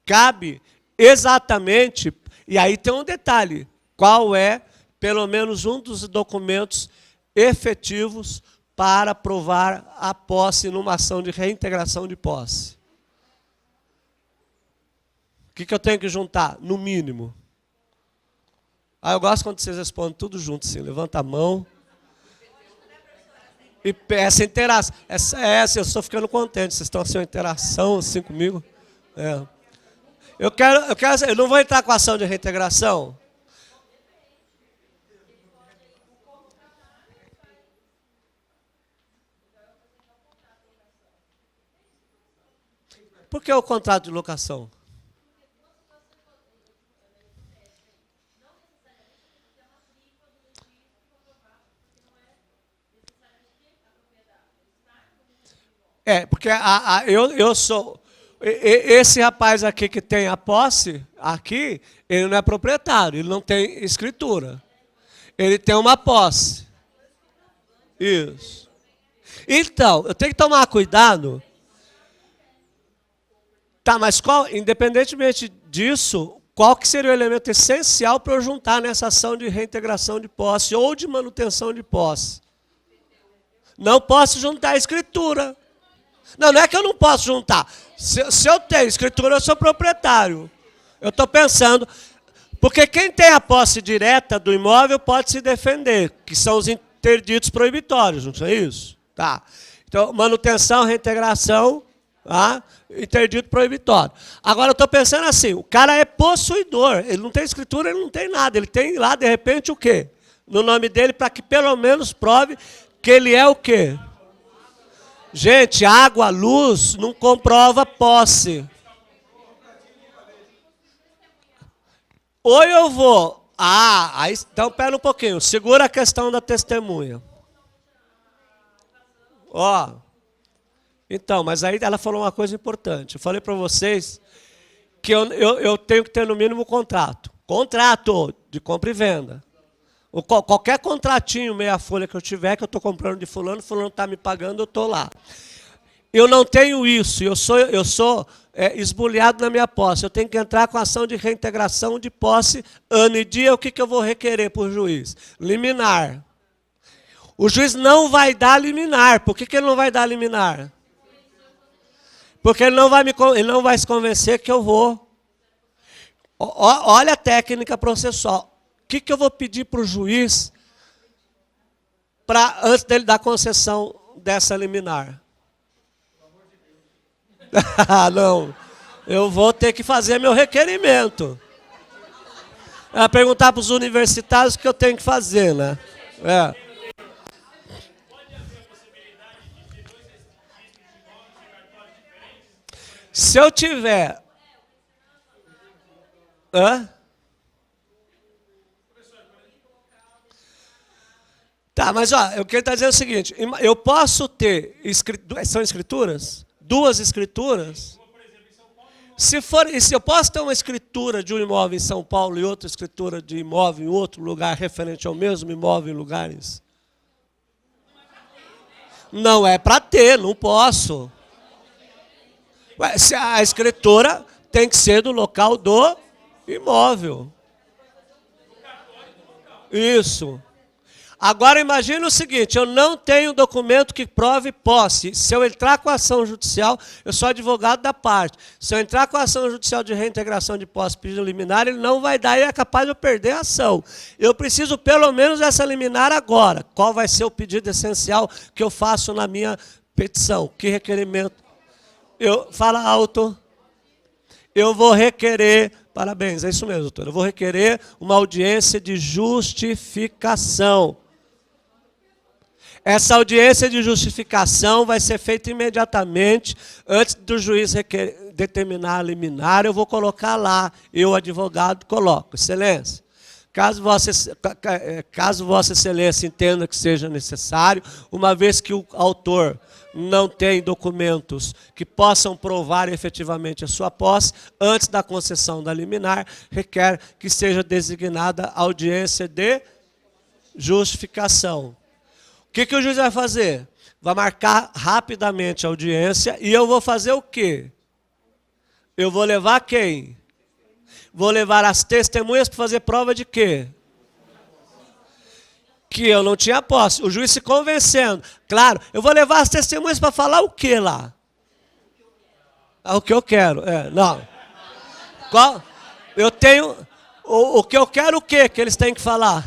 cabe exatamente, e aí tem um detalhe, qual é pelo menos um dos documentos efetivos para provar a posse numa ação de reintegração de posse. O que eu tenho que juntar? No mínimo. Eu gosto quando vocês respondem tudo junto, assim, levanta a mão. E essa interação, eu estou ficando contente, vocês estão assim, uma interação assim comigo. Eu não vou entrar com a ação de reintegração. Por que o contrato de locação? Porque eu sou... Esse rapaz aqui que tem a posse, aqui, ele não é proprietário, ele não tem escritura. Ele tem uma posse. Isso. Então, eu tenho que tomar cuidado. Tá, mas independentemente disso, qual que seria o elemento essencial para eu juntar nessa ação de reintegração de posse ou de manutenção de posse? Não posso juntar a escritura. Não é que eu não posso juntar. Se eu tenho escritura, eu sou proprietário. Eu estou pensando... Porque quem tem a posse direta do imóvel pode se defender, que são os interditos proibitórios, não é isso? Tá. Então, manutenção, reintegração, tá? Interdito proibitório. Agora, eu estou pensando assim, o cara é possuidor, ele não tem escritura, ele não tem nada. Ele tem lá, de repente, o quê? No nome dele, para que pelo menos prove que ele é o quê? Gente, água, luz, não comprova posse. Ou eu vou... então pera um pouquinho. Segura a questão da testemunha. Então, mas aí ela falou uma coisa importante. Eu falei para vocês que eu tenho que ter no mínimo contrato. Contrato de compra e venda. Qualquer contratinho, meia folha que eu tiver, que eu estou comprando de fulano está me pagando, eu estou lá. Eu não tenho isso, eu sou esbulhado na minha posse. Eu tenho que entrar com ação de reintegração de posse, ano e dia. O que eu vou requerer para o juiz? Liminar. O juiz não vai dar liminar. Por que ele não vai dar liminar? Porque ele não vai se convencer que eu vou. Olha a técnica processual. O que eu vou pedir para o juiz antes dele dar concessão dessa liminar? Não, eu vou ter que fazer meu requerimento. Perguntar para os universitários o que eu tenho que fazer, né? Se eu tiver... Tá, mas o que ele está dizendo é o seguinte, eu posso ter, são escrituras? 2 escrituras? Se eu posso ter uma escritura de um imóvel em São Paulo e outra escritura de imóvel em outro lugar referente ao mesmo imóvel em lugares? Não é para ter, não posso. Se a escritura tem que ser do local do imóvel. Isso. Agora imagine o seguinte, eu não tenho documento que prove posse. Se eu entrar com a ação judicial, eu sou advogado da parte. Se eu entrar com a ação judicial de reintegração de posse pedido liminar, ele não vai dar e é capaz de eu perder a ação. Eu preciso pelo menos dessa liminar agora. Qual vai ser o pedido essencial que eu faço na minha petição? Que requerimento? Fala alto. Eu vou requerer, parabéns, é isso mesmo, doutor. Eu vou requerer uma audiência de justificação. Essa audiência de justificação vai ser feita imediatamente, antes do juiz determinar a liminar, eu vou colocar lá, eu, advogado, coloco. Excelência, caso Vossa Excelência entenda que seja necessário, uma vez que o autor não tem documentos que possam provar efetivamente a sua posse, antes da concessão da liminar, requer que seja designada audiência de justificação. O que o juiz vai fazer? Vai marcar rapidamente a audiência e eu vou fazer o quê? Eu vou levar quem? Vou levar as testemunhas para fazer prova de quê? que eu não tinha posse. O juiz se convencendo. Claro, eu vou levar as testemunhas para falar o que lá? O que eu quero. Não. Qual? Eu tenho... O que eu quero o quê que eles têm que falar?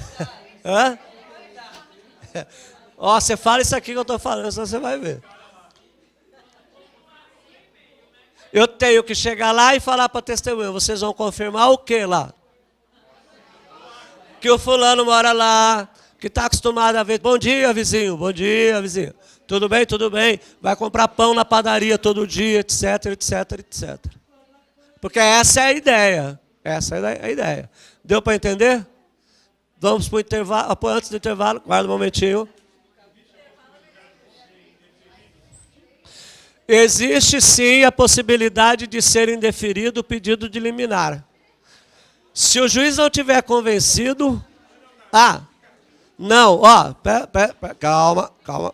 Hã? Ó, você fala isso aqui que eu estou falando, senão você vai ver. Eu tenho que chegar lá e falar para a testemunha, vocês vão confirmar o que lá? Que o fulano mora lá, que está acostumado a ver, bom dia vizinho, tudo bem, tudo bem, vai comprar pão na padaria todo dia, etc, etc, etc. Porque essa é a ideia, Deu para entender? Vamos para o intervalo, antes do intervalo, guarda um momentinho. Existe sim a possibilidade de ser indeferido o pedido de liminar. Se o juiz não tiver convencido... não, calma.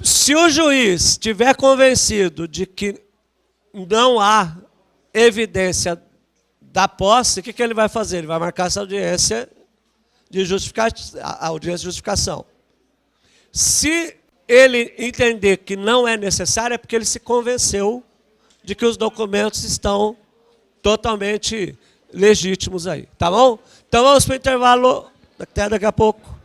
Se o juiz tiver convencido de que não há evidência da posse, o que ele vai fazer? Ele vai marcar essa audiência de justificação. Se ele entender que não é necessário, é porque ele se convenceu de que os documentos estão totalmente legítimos aí, tá bom? Então vamos para o intervalo, até daqui a pouco.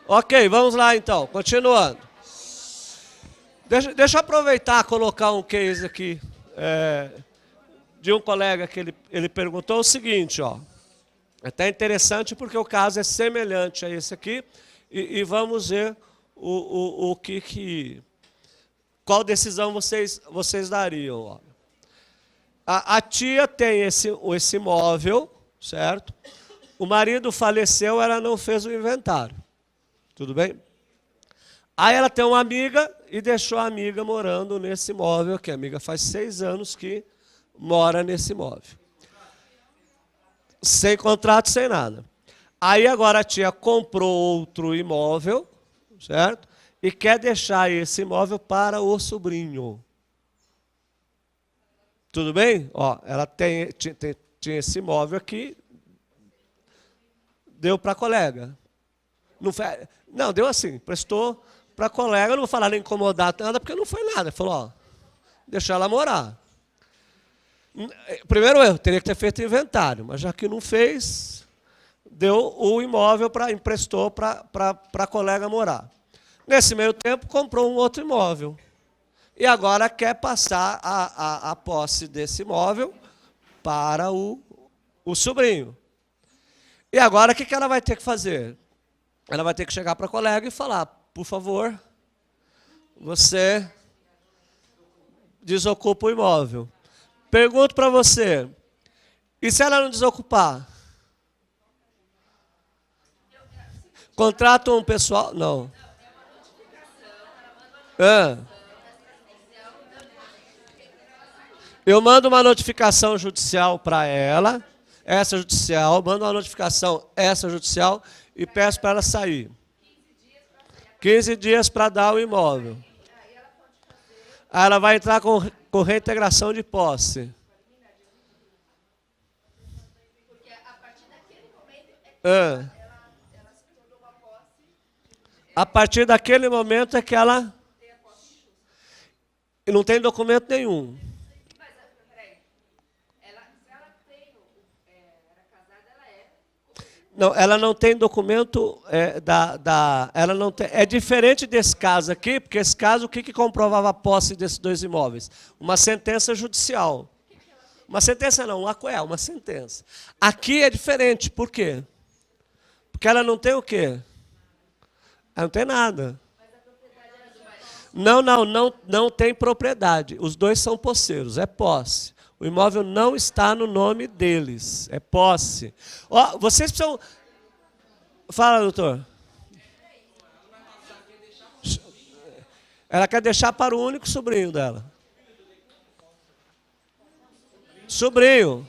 Ok, vamos lá então, continuando. Deixa eu aproveitar e colocar um case aqui de um colega que ele perguntou o seguinte, ó. É até interessante porque o caso é semelhante a esse aqui e vamos ver qual decisão vocês dariam. Ó. A tia tem esse imóvel, certo? O marido faleceu, ela não fez o inventário. Tudo bem? Aí ela tem uma amiga e deixou a amiga morando nesse imóvel, que a amiga faz 6 anos que mora nesse imóvel. Sem contrato, sem nada. Aí agora a tia comprou outro imóvel, certo? E quer deixar esse imóvel para o sobrinho. Tudo bem? Ó, ela tinha esse imóvel aqui, deu para a colega. Não, deu assim, prestou para a colega, não vou falar nem incomodar nada, porque não foi nada. Falou, ó, deixar ela morar. Primeiro erro, teria que ter feito inventário, mas já que não fez, deu o imóvel, emprestou para a colega morar. Nesse meio tempo, comprou um outro imóvel. E agora quer passar a posse desse imóvel para o sobrinho. E agora o que ela vai ter que fazer? Ela vai ter que chegar para a colega e falar, por favor, você desocupa o imóvel. Pergunto para você, e se ela não desocupar? Contrata um pessoal? Não. Eu mando uma notificação judicial para ela, essa judicial, mando uma notificação, essa judicial, e peço para ela sair. 15 dias para dar o imóvel. Aí ela vai entrar com reintegração de posse.
Porque a partir daquele momento ela se tornou uma posse.
A partir daquele momento é que ela não tem documento nenhum.
Mas, peraí, se ela era casada, ela é.
Não, ela não tem documento ela não tem, é diferente desse caso aqui, porque esse caso, o que comprovava a posse desses 2 imóveis? Uma sentença judicial. Uma sentença não, uma sentença. Aqui é diferente, por quê? Porque ela não tem o quê? Ela não tem nada.
Mas a propriedade era do marido.
Não tem propriedade. Os 2 são posseiros, é posse. O imóvel não está no nome deles, é posse. Ó, vocês precisam... Fala, doutor. Ela quer deixar para o único sobrinho dela. Sobrinho.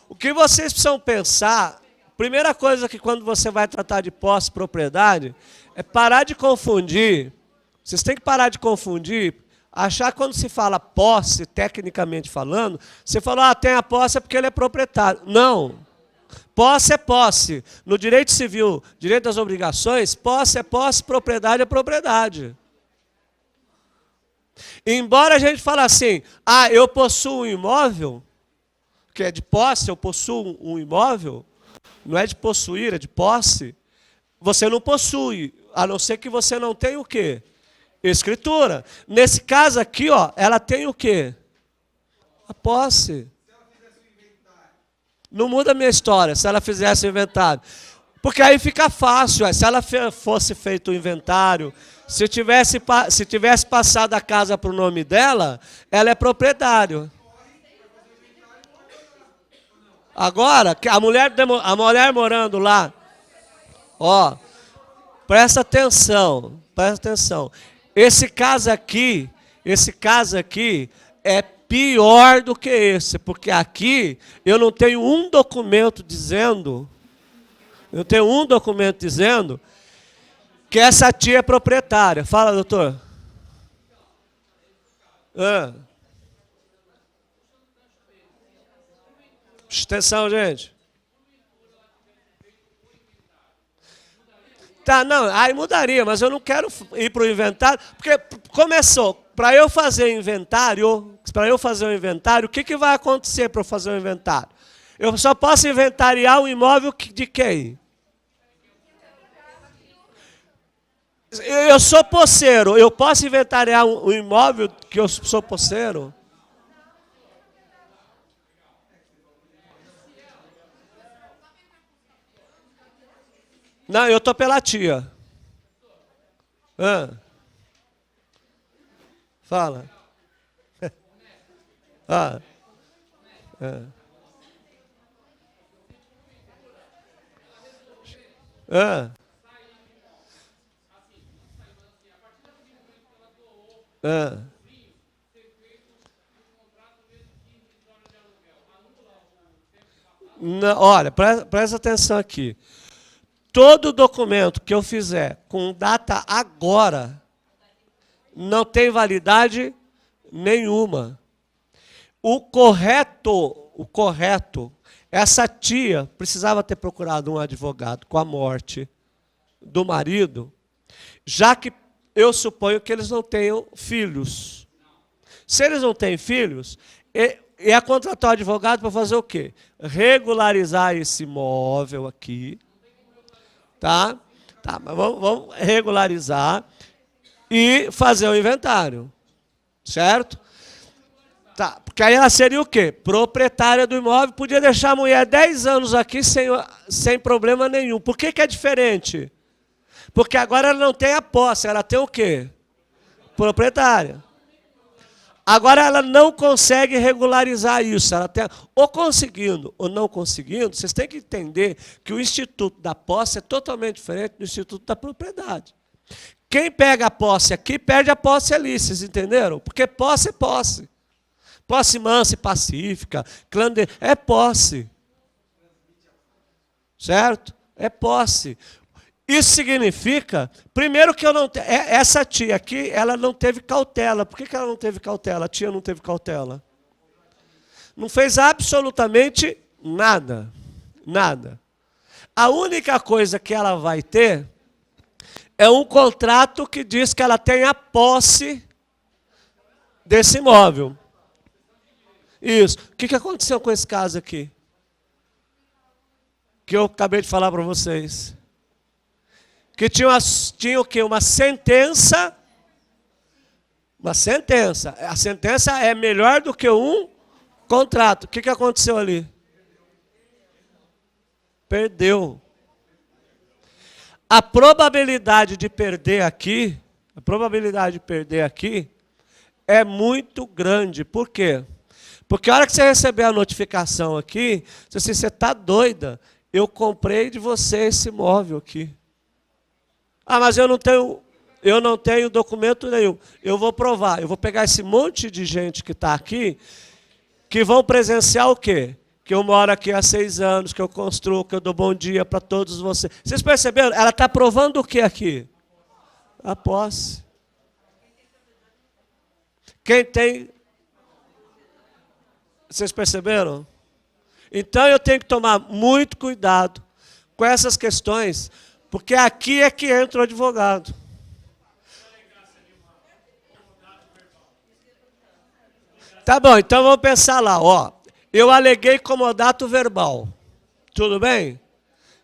O que vocês precisam pensar, primeira coisa que quando você vai tratar de posse e propriedade, é parar de confundir. Vocês têm que parar de confundir, achar que quando se fala posse, tecnicamente falando, você fala, tem a posse é porque ele é proprietário. Não. Posse é posse. No direito civil, direito das obrigações, posse é posse, propriedade é propriedade. Embora a gente fale assim, eu possuo um imóvel, que é de posse, eu possuo um imóvel, não é de possuir, é de posse, você não possui, a não ser que você não tenha o quê? Escritura. Nesse caso aqui, ó, ela tem o quê? A posse. Não muda a minha história se ela fizesse o inventário. Porque aí fica fácil. Se ela fosse feito o inventário, se tivesse passado a casa para o nome dela, ela é proprietário. Agora, a mulher morando lá, ó, presta atenção. Esse caso aqui é pior do que esse, porque aqui eu não tenho um documento dizendo, que essa tia é proprietária. Fala, doutor. Atenção, gente. Tá, não, aí mudaria, mas eu não quero ir para o inventário, porque começou, para eu fazer o inventário, o que vai acontecer para eu fazer o inventário? Eu só posso inventariar o imóvel de quem? Eu sou posseiro, eu posso inventariar um imóvel que eu sou posseiro? Não, eu estou pela tia. Fala. Ah. Não, olha, presta atenção aqui. Todo documento que eu fizer com data agora não tem validade nenhuma. O correto, essa tia precisava ter procurado um advogado com a morte do marido, já que eu suponho que eles não tenham filhos. Se eles não têm filhos, ia contratar um advogado para fazer o quê? Regularizar esse imóvel aqui, tá? Tá, mas vamos regularizar e fazer o inventário, certo? Tá, porque aí ela seria o quê? Proprietária do imóvel, podia deixar a mulher 10 anos aqui sem problema nenhum. Por que é diferente? Porque agora ela não tem a posse, ela tem o quê? Proprietária. Agora ela não consegue regularizar isso. Ela tem, ou conseguindo ou não conseguindo, vocês têm que entender que o instituto da posse é totalmente diferente do instituto da propriedade. Quem pega a posse aqui, perde a posse ali, vocês entenderam? Porque posse é posse. Posse mansa e pacífica, é posse. Certo? É posse. Isso significa, primeiro que eu não essa tia aqui, ela não teve cautela. Por que ela não teve cautela? A tia não teve cautela. Não fez absolutamente nada. Nada. A única coisa que ela vai ter é um contrato que diz que ela tem a posse desse imóvel. Isso. O que aconteceu com esse caso aqui? Que eu acabei de falar para vocês. Que tinha o quê? Uma sentença. Uma sentença. A sentença é melhor do que um contrato. O que aconteceu ali? Perdeu. A probabilidade de perder aqui, é muito grande. Por quê? Porque a hora que você receber a notificação aqui, você está doida, eu comprei de você esse imóvel aqui. Ah, mas eu não tenho documento nenhum. Eu vou provar, eu vou pegar esse monte de gente que está aqui, que vão presenciar o quê? Que eu moro aqui há 6 anos, que eu construo, que eu dou bom dia para todos vocês. Vocês perceberam? Ela está provando o que aqui? A posse. Quem tem... Vocês perceberam? Então eu tenho que tomar muito cuidado com essas questões, porque aqui é que entra o advogado. Tá bom, então vamos pensar lá, ó. Eu aleguei comodato verbal. Tudo bem?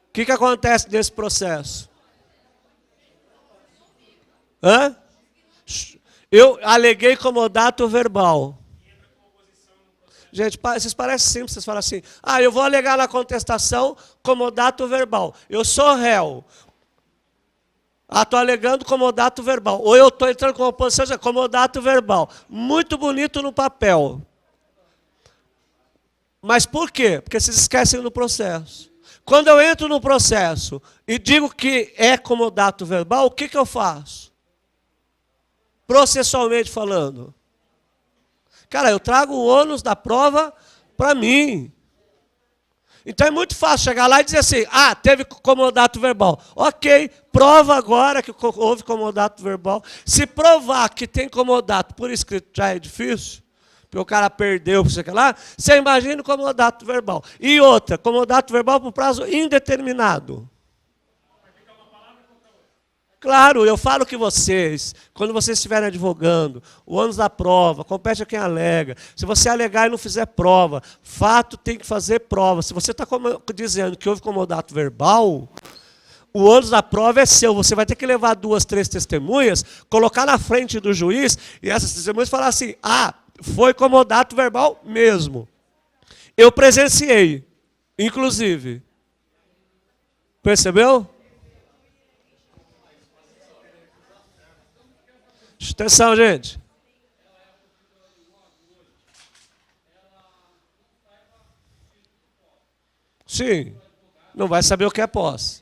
O que acontece nesse processo? Hã? Eu aleguei comodato verbal. Gente, vocês parecem simples, vocês falam assim, ah, eu vou alegar na contestação comodato verbal. Eu sou réu. Ah, estou alegando comodato verbal. Ou eu estou entrando com oposição, comodato verbal. Muito bonito no papel. Mas por quê? Porque vocês esquecem do processo. Quando eu entro no processo e digo que é comodato verbal, o que eu faço? Processualmente falando. Cara, eu trago o ônus da prova para mim. Então é muito fácil chegar lá e dizer assim, ah, teve comodato verbal. Ok, prova agora que houve comodato verbal. Se provar que tem comodato por escrito já é difícil, porque o cara perdeu, sei lá, você imagina o comodato verbal. E outra, comodato verbal por prazo indeterminado. Claro, eu falo que vocês, quando vocês estiverem advogando, o ônus da prova, compete a quem alega. Se você alegar e não fizer prova, fato tem que fazer prova. Se você está dizendo que houve comodato verbal, O ônus da prova é seu. Você vai ter que levar 2, 3 testemunhas, colocar na frente do juiz, e essas testemunhas falar assim, foi comodato verbal mesmo. Eu presenciei, inclusive. Percebeu? Atenção, gente. Sim. Não vai saber o que é posse.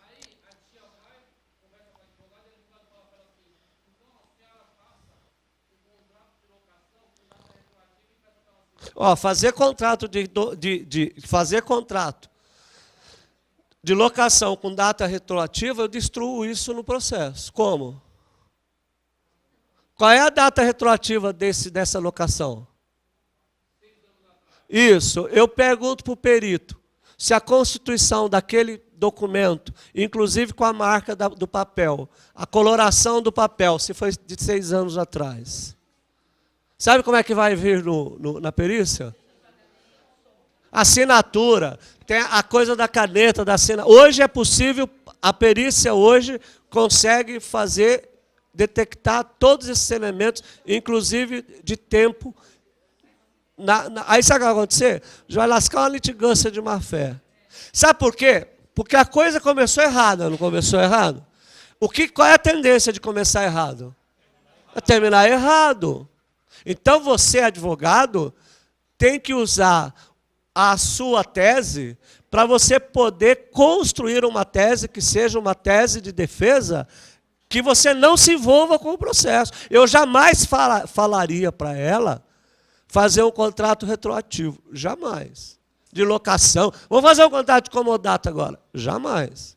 Fazer contrato fazer contrato de locação com data retroativa, eu destruo isso no processo. Como? Qual é a data retroativa dessa locação? Isso, eu pergunto para o perito se a constituição daquele documento, inclusive com a marca do papel, a coloração do papel, se foi de 6 anos atrás. Sabe como é que vai vir na perícia? Assinatura, tem a coisa da caneta, da assinatura. Hoje é possível, a perícia hoje consegue detectar todos esses elementos, inclusive de tempo. Aí sabe o que vai acontecer? Já vai lascar uma litigância de má fé. Sabe por quê? Porque a coisa começou errada, não começou errado? Qual é a tendência de começar errado? É terminar errado. Então você, advogado, tem que usar a sua tese para você poder construir uma tese que seja uma tese de defesa, que você não se envolva com o processo. Eu jamais falaria para ela fazer um contrato retroativo. Jamais. De locação. Vou fazer um contrato de comodato agora. Jamais.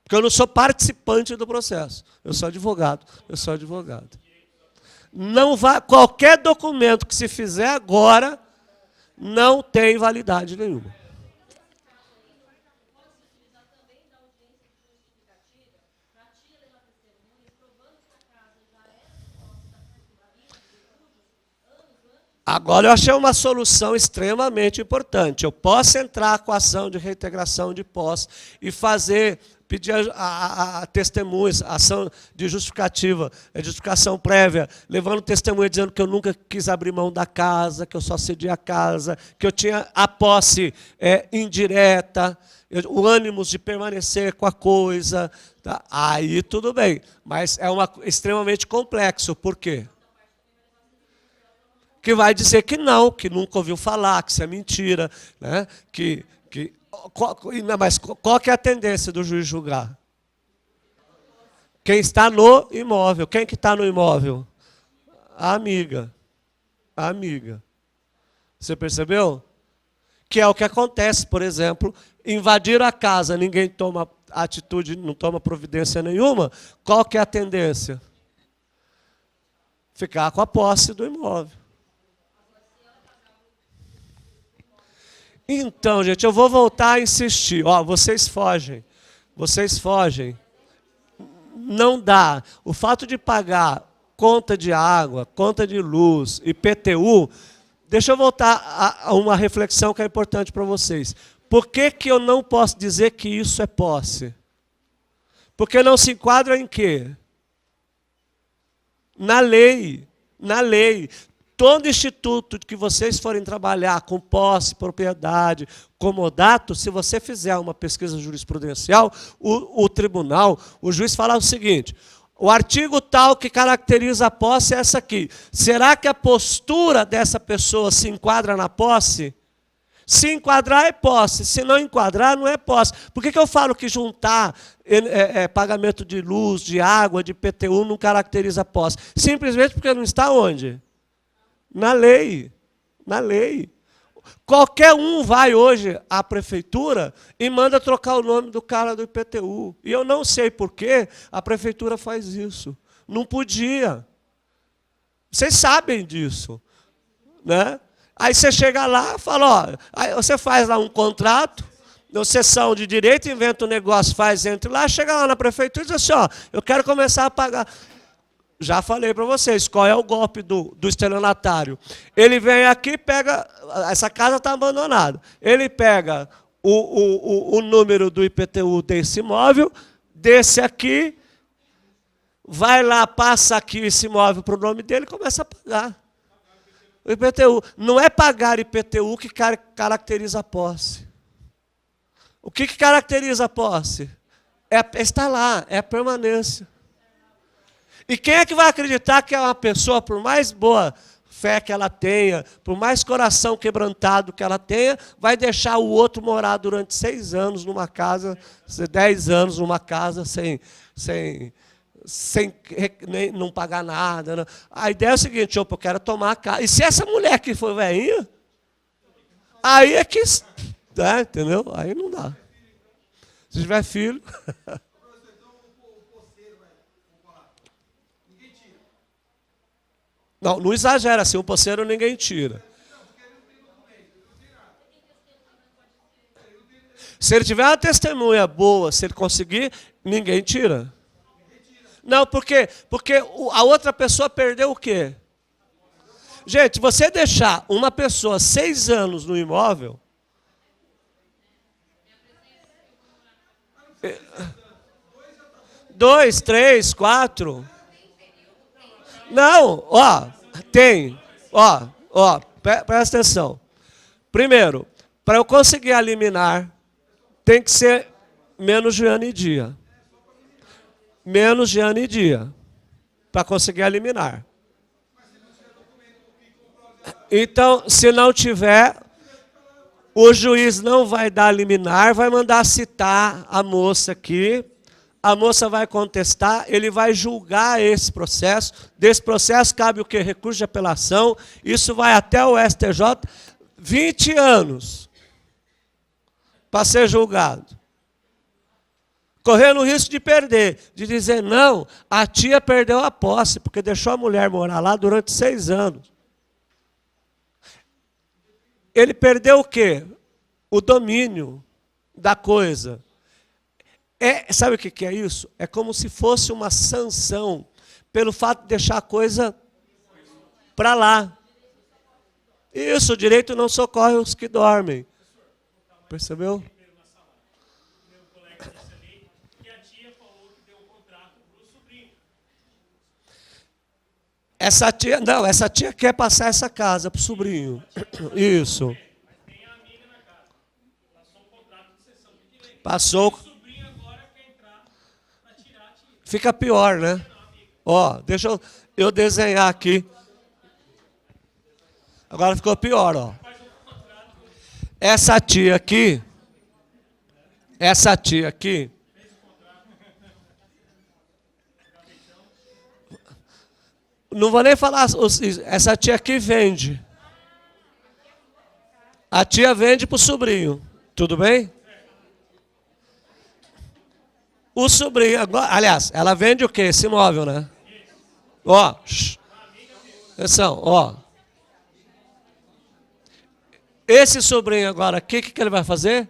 Porque eu não sou participante do processo. Eu sou advogado. Não vai, qualquer documento que se fizer agora não tem validade nenhuma. Agora eu achei uma solução extremamente importante. Eu posso entrar com a ação de reintegração de posse e pedir a testemunhas, ação de justificação prévia, levando testemunha dizendo que eu nunca quis abrir mão da casa, que eu só cedi a casa, que eu tinha a posse indireta, o ânimo de permanecer com a coisa. Tá? Aí tudo bem, mas é extremamente complexo. Por quê? Que vai dizer que não, que nunca ouviu falar, que isso é mentira, né? Mas qual que é a tendência do juiz julgar? Quem está no imóvel. Quem que está no imóvel? A amiga. Você percebeu? Que é o que acontece, por exemplo, invadir a casa, ninguém toma atitude, não toma providência nenhuma, qual que é a tendência? Ficar com a posse do imóvel. Então, gente, eu vou voltar a insistir. Vocês fogem. Não dá. O fato de pagar conta de água, conta de luz, IPTU, deixa eu voltar a uma reflexão que é importante para vocês. Por que eu não posso dizer que isso é posse? Porque não se enquadra em quê? Na lei. Todo instituto que vocês forem trabalhar com posse, propriedade, comodato, se você fizer uma pesquisa jurisprudencial, o tribunal, o juiz fala o seguinte: o artigo tal que caracteriza a posse é essa aqui. Será que a postura dessa pessoa se enquadra na posse? Se enquadrar é posse, se não enquadrar não é posse. Por que eu falo que juntar pagamento de luz, de água, de IPTU não caracteriza posse? Simplesmente porque não está onde? Na lei. Qualquer um vai hoje à prefeitura e manda trocar o nome do cara do IPTU. E eu não sei por que a prefeitura faz isso. Não podia. Vocês sabem disso. Né? Aí você chega lá e fala, aí você faz lá um contrato, sessão de direito, inventa um negócio, entre lá, chega lá na prefeitura e diz assim, eu quero começar a pagar. Já falei para vocês qual é o golpe do estelionatário. Ele vem aqui, pega, essa casa está abandonada. Ele pega o número do IPTU desse imóvel, desse aqui, vai lá, passa aqui esse imóvel para o nome dele e começa a pagar. O IPTU. Não é pagar IPTU que caracteriza a posse. O que caracteriza a posse? Está lá, é a permanência. E quem é que vai acreditar que é uma pessoa, por mais boa fé que ela tenha, por mais coração quebrantado que ela tenha, vai deixar o outro morar durante 6 anos numa casa, 10 anos numa casa, sem nem, não pagar nada. Não. A ideia é o seguinte, eu quero tomar a casa. E se essa mulher que for velhinha, aí é que... entendeu? Aí não dá. Se tiver filho... Não, não exagera assim, o poceiro ninguém tira. Se ele tiver uma testemunha boa, se ele conseguir, ninguém tira. Não, porque a outra pessoa perdeu o quê? Gente, você deixar uma pessoa 6 anos no imóvel... 2, 3, 4... Não, tem. Presta atenção. Primeiro, para eu conseguir eliminar, tem que ser menos de ano e dia. Menos de ano e dia. Para conseguir eliminar. Então, se não tiver, o juiz não vai dar liminar, vai mandar citar a moça aqui. A moça vai contestar, ele vai julgar esse processo. Desse processo cabe o quê? Recurso de apelação. Isso vai até o STJ, 20 anos para ser julgado. Correndo o risco de perder, de dizer, não, a tia perdeu a posse, porque deixou a mulher morar lá durante 6 anos. Ele perdeu o quê? O domínio da coisa. Sabe o que é isso? É como se fosse uma sanção pelo fato de deixar a coisa para lá. Isso, o direito não socorre os que dormem. Percebeu? Essa tia quer passar essa casa para o sobrinho. Isso. Passou. Fica pior, né? Deixa eu desenhar aqui. Agora ficou pior, Essa tia aqui, não vou nem falar, essa tia aqui vende. A tia vende para o sobrinho, tudo bem? O sobrinho, aliás, ela vende o quê? Esse imóvel, né? Atenção, Esse sobrinho agora, o que ele vai fazer?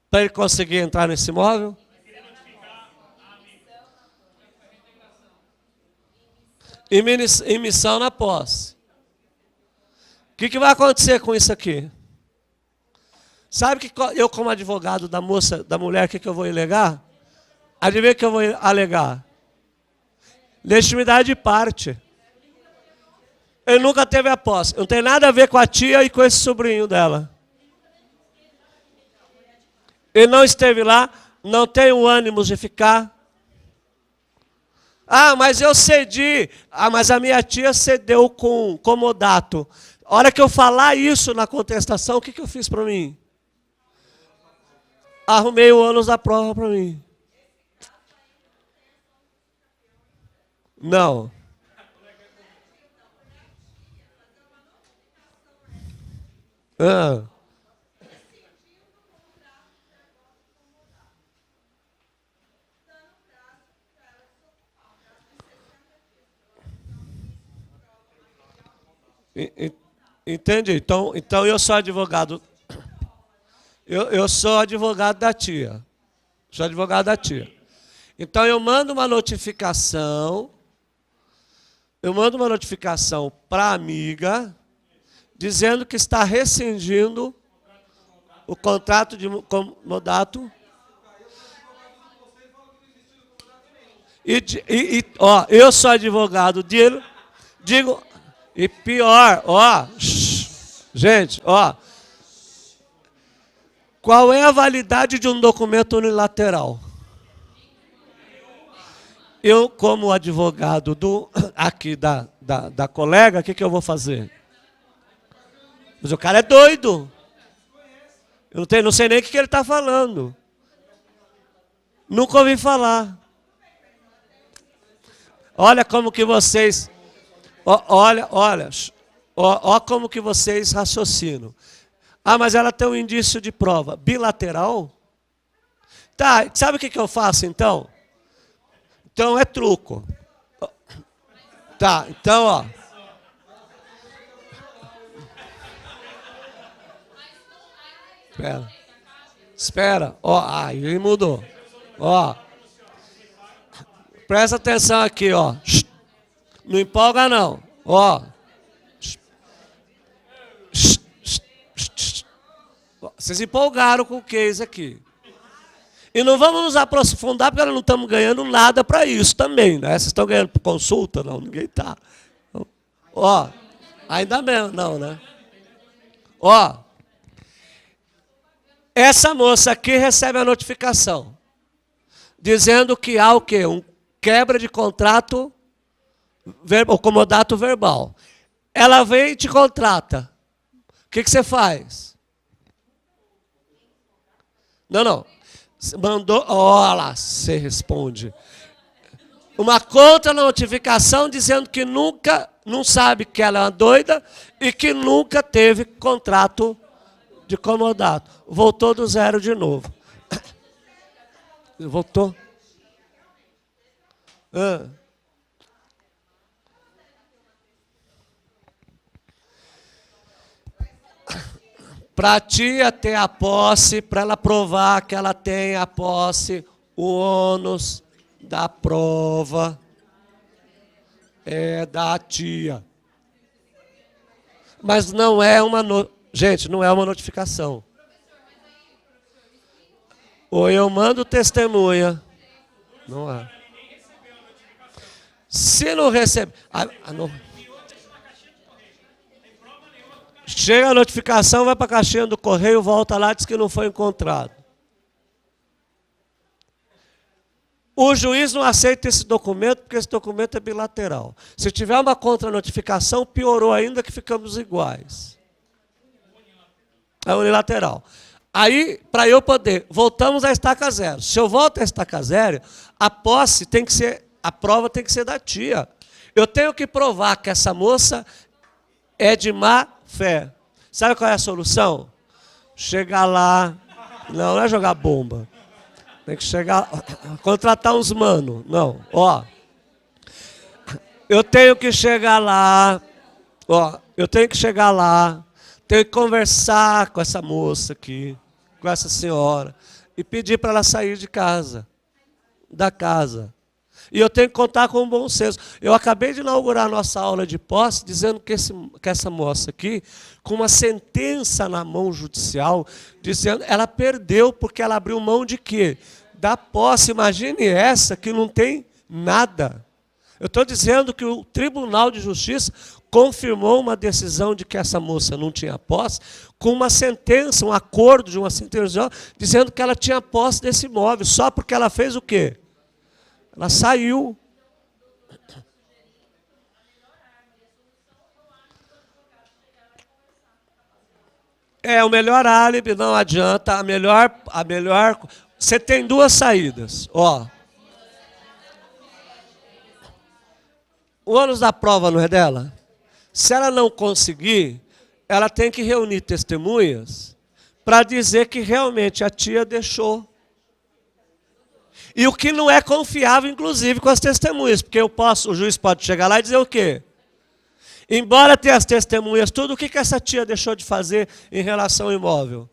Para ele conseguir entrar nesse imóvel? Emissão na posse. O que vai acontecer com isso aqui? Sabe que eu, como advogado da moça, da mulher, o que eu vou alegar? Adivinha o que eu vou alegar? Legitimidade de parte. Ele nunca teve a posse. Não tem nada a ver com a tia e com esse sobrinho dela. Ele não esteve lá, não tem o ânimo de ficar. Mas eu cedi. Mas a minha tia cedeu com comodato. A hora que eu falar isso na contestação, o que eu fiz para mim? Arrumei o ônus da prova para mim. Não. Entendi. Então eu sou advogado. Eu sou advogado da tia. Sou advogado da tia. Então eu mando uma notificação. Para a amiga, dizendo que está rescindindo o contrato de comodato. Ó, eu sou advogado dele, digo, e pior, ó, gente, ó, qual é a validade de um documento unilateral? Eu, como advogado aqui da colega, o que eu vou fazer? Mas o cara é doido. Eu não sei nem o que ele está falando. Nunca ouvi falar. Olha como que vocês... Olha como que vocês raciocinam. Ah, mas ela tem um indício de prova. Bilateral? Tá, sabe o que eu faço então? Então é truco. Tá, então, ó. Espera. Ó, aí mudou. Ó. Presta atenção aqui, ó. Não empolga não. Ó. Vocês empolgaram com o case aqui. E não vamos nos aprofundar, porque nós não estamos ganhando nada para isso também, né? Vocês estão ganhando por consulta? Não, ninguém está. Ó, ainda mesmo, não, né? Ó, essa moça aqui recebe a notificação, dizendo que há o quê? Um quebra de contrato, o comodato verbal. Ela vem e te contrata. O que você faz? Não. Mandou, olha lá, você responde. Uma contra-notificação dizendo que nunca, não sabe que ela é uma doida e que nunca teve contrato de comodato. Voltou do zero de novo. Voltou. Para a tia ter a posse, para ela provar que ela tem a posse, o ônus da prova é da tia. Mas não é uma... Gente, não é uma notificação. Ou eu mando testemunha. Não é. Se não receber... Chega a notificação, vai para a caixinha do correio, volta lá, diz que não foi encontrado. O juiz não aceita esse documento, porque esse documento é bilateral. Se tiver uma contra-notificação, piorou ainda que ficamos iguais. É unilateral. Aí, para eu poder, voltamos à estaca zero. Se eu volto à estaca zero, a posse tem que ser, a prova tem que ser da tia. Eu tenho que provar que essa moça é de má fé. Sabe qual é a solução? Chegar lá, não é jogar bomba. Tem que chegar, contratar uns mano. Não, ó. Eu tenho que chegar lá, ó. Eu tenho que chegar lá, tenho que conversar com essa moça aqui, com essa senhora, e pedir para ela sair de casa, da casa. E eu tenho que contar com um bom senso. Eu acabei de inaugurar a nossa aula de posse, dizendo que essa moça aqui, com uma sentença na mão judicial, dizendo ela perdeu porque ela abriu mão de quê? Da posse. Imagine essa que não tem nada. Eu estou dizendo que o Tribunal de Justiça confirmou uma decisão de que essa moça não tinha posse, com uma sentença, um acordo de uma sentença, dizendo que ela tinha posse desse imóvel, só porque ela fez o quê? Ela saiu. É o melhor álibi, não adianta. A melhor. Você tem duas saídas. Ó. O ônus da prova não é dela? Se ela não conseguir, ela tem que reunir testemunhas para dizer que realmente a tia deixou. E o que não é confiável, inclusive, com as testemunhas, porque o juiz pode chegar lá e dizer o quê? Embora tenha as testemunhas, tudo, o que essa tia deixou de fazer em relação ao imóvel?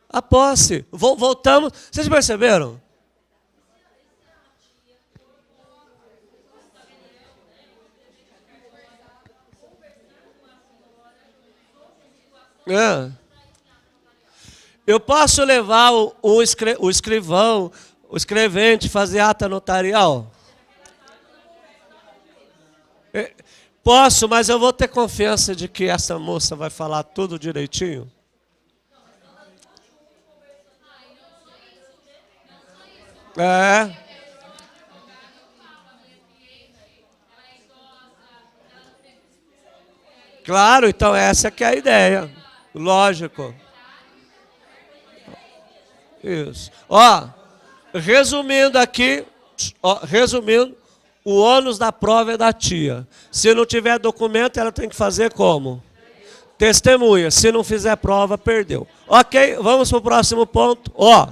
A posse. Voltamos. Vocês perceberam? Eu posso levar o escrivão, O escrevente fazer ata notarial? Posso, mas eu vou ter confiança de que essa moça vai falar tudo direitinho? É. Claro, então essa que é a ideia. Lógico. Isso. Ó, resumindo aqui, resumindo, o ônus da prova é da tia. Se não tiver documento, ela tem que fazer como? Testemunha. Se não fizer prova, perdeu. Ok, vamos para o próximo ponto. Ó.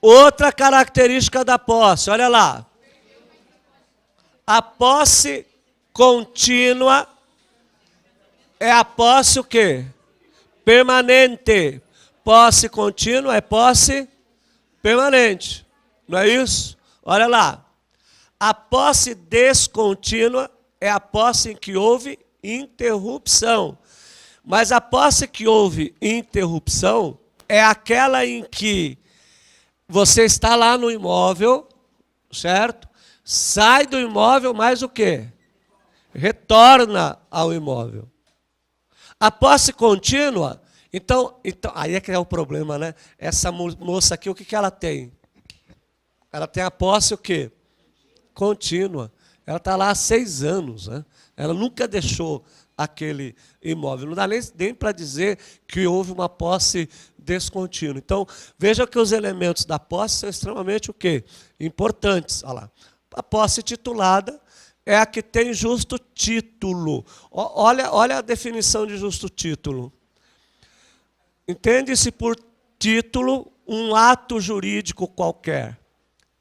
Outra característica da posse, olha lá. A posse contínua é a posse o quê? Permanente. Posse contínua é posse permanente. Não é isso? Olha lá. A posse descontínua é a posse em que houve interrupção. Mas a posse que houve interrupção é aquela em que você está lá no imóvel, certo? Sai do imóvel, mas o quê? Retorna ao imóvel. A posse contínua, então aí é que é o problema, né? Essa moça aqui, o que ela tem? Ela tem a posse o quê? Contínua. Ela está lá há 6 anos, né? Ela nunca deixou aquele imóvel. Não dá nem para dizer que houve uma posse descontínua. Então, veja que os elementos da posse são extremamente o quê? Importantes. Olha lá. A posse titulada é a que tem justo título. Olha a definição de justo título. Entende-se por título um ato jurídico qualquer.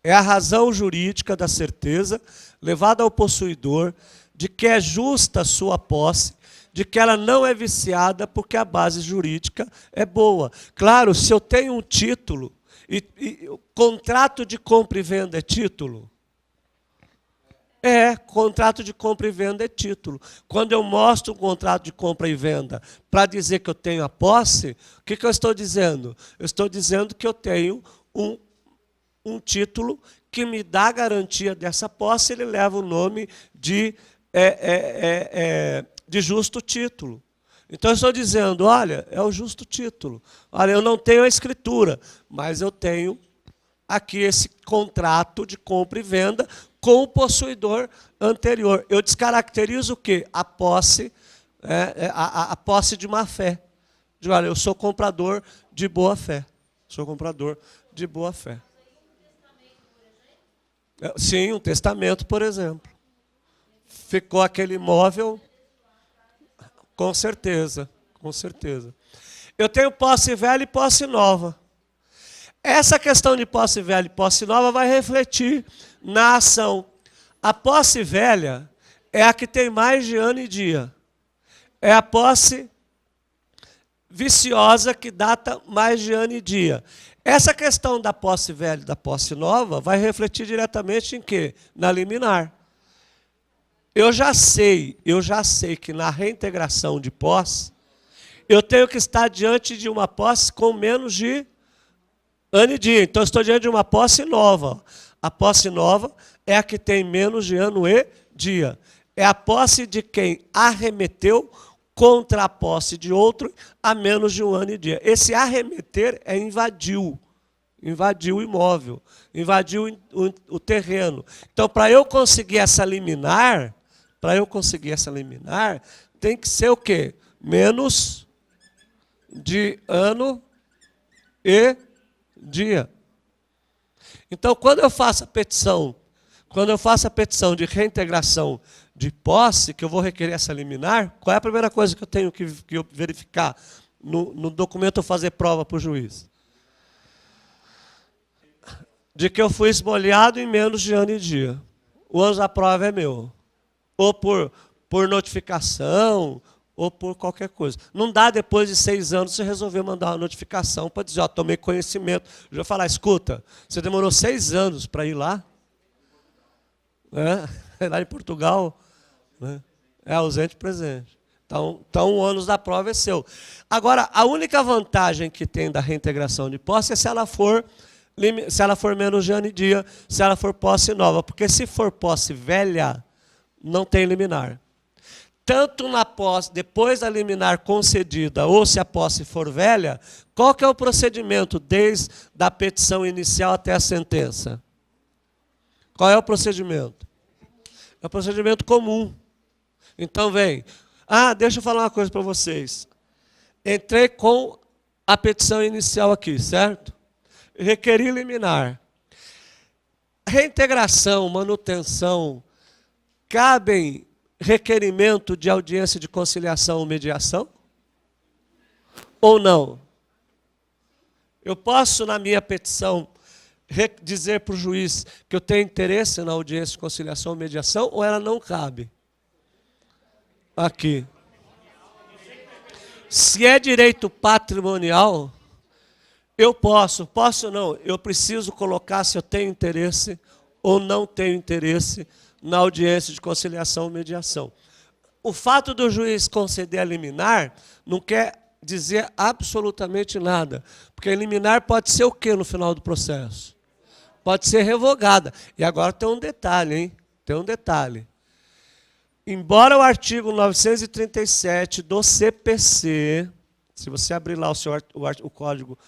É a razão jurídica da certeza levada ao possuidor de que é justa a sua posse, de que ela não é viciada porque a base jurídica é boa. Claro, se eu tenho um título, e contrato de compra e venda é título? Contrato de compra e venda é título. Quando eu mostro um contrato de compra e venda para dizer que eu tenho a posse, o que eu estou dizendo? Eu estou dizendo que eu tenho um título que me dá a garantia dessa posse, ele leva o nome de justo título. Então eu estou dizendo, olha, é o justo título. Olha, eu não tenho a escritura, mas eu tenho aqui esse contrato de compra e venda com o possuidor anterior. Eu descaracterizo o quê? A posse, a posse de má fé. Digo, olha, eu sou comprador de boa fé. Sou comprador de boa fé. Sim, um testamento, por exemplo. Ficou aquele imóvel, com certeza, com certeza. Eu tenho posse velha e posse nova. Essa questão de posse velha e posse nova vai refletir na ação. A posse velha é a que tem mais de ano e dia. É a posse viciosa que data mais de ano e dia. Essa questão da posse velha e da posse nova vai refletir diretamente em quê? Na liminar. Eu já sei que na reintegração de posse, eu tenho que estar diante de uma posse com menos de ano e dia. Então, eu estou diante de uma posse nova. A posse nova é a que tem menos de ano e dia. É a posse de quem arremeteu contra a posse de outro a menos de um ano e dia. Esse arremeter é invadiu o imóvel, invadiu o terreno. Então, para eu conseguir essa liminar, tem que ser o quê? Menos de ano e dia. Então, quando eu faço a petição de reintegração de posse, que eu vou requerer essa liminar, qual é a primeira coisa que eu tenho que verificar no documento ou fazer prova para o juiz? De que eu fui espoliado em menos de ano e dia. O ônus da prova é meu. Ou por notificação, ou por qualquer coisa. Não dá, depois de 6 anos, você resolver mandar uma notificação para dizer, ó, tomei conhecimento. Eu vou falar, escuta, você demorou 6 anos para ir lá? Lá em Portugal, né? É ausente presente. Então, o ônus da prova é seu. Agora, a única vantagem que tem da reintegração de posse é se ela for menos de ano e dia, se ela for posse nova. Porque se for posse velha, não tem liminar. Tanto na posse, depois da liminar concedida, ou se a posse for velha, qual que é o procedimento desde a petição inicial até a sentença? Qual é o procedimento? É o procedimento comum. Então vem, deixa eu falar uma coisa para vocês. Entrei com a petição inicial aqui, certo? Requeri liminar. Reintegração, manutenção, cabem requerimento de audiência de conciliação ou mediação? Ou não? Eu posso, na minha petição, dizer para o juiz que eu tenho interesse na audiência de conciliação ou mediação, ou ela não cabe? Aqui. Se é direito patrimonial, eu posso não, eu preciso colocar se eu tenho interesse ou não tenho interesse na audiência de conciliação ou mediação. O fato do juiz conceder a liminar não quer dizer absolutamente nada, porque a liminar pode ser o quê no final do processo? Pode ser revogada. E agora tem um detalhe, hein? Tem um detalhe. Embora o artigo 937 do CPC, se você abrir lá o código,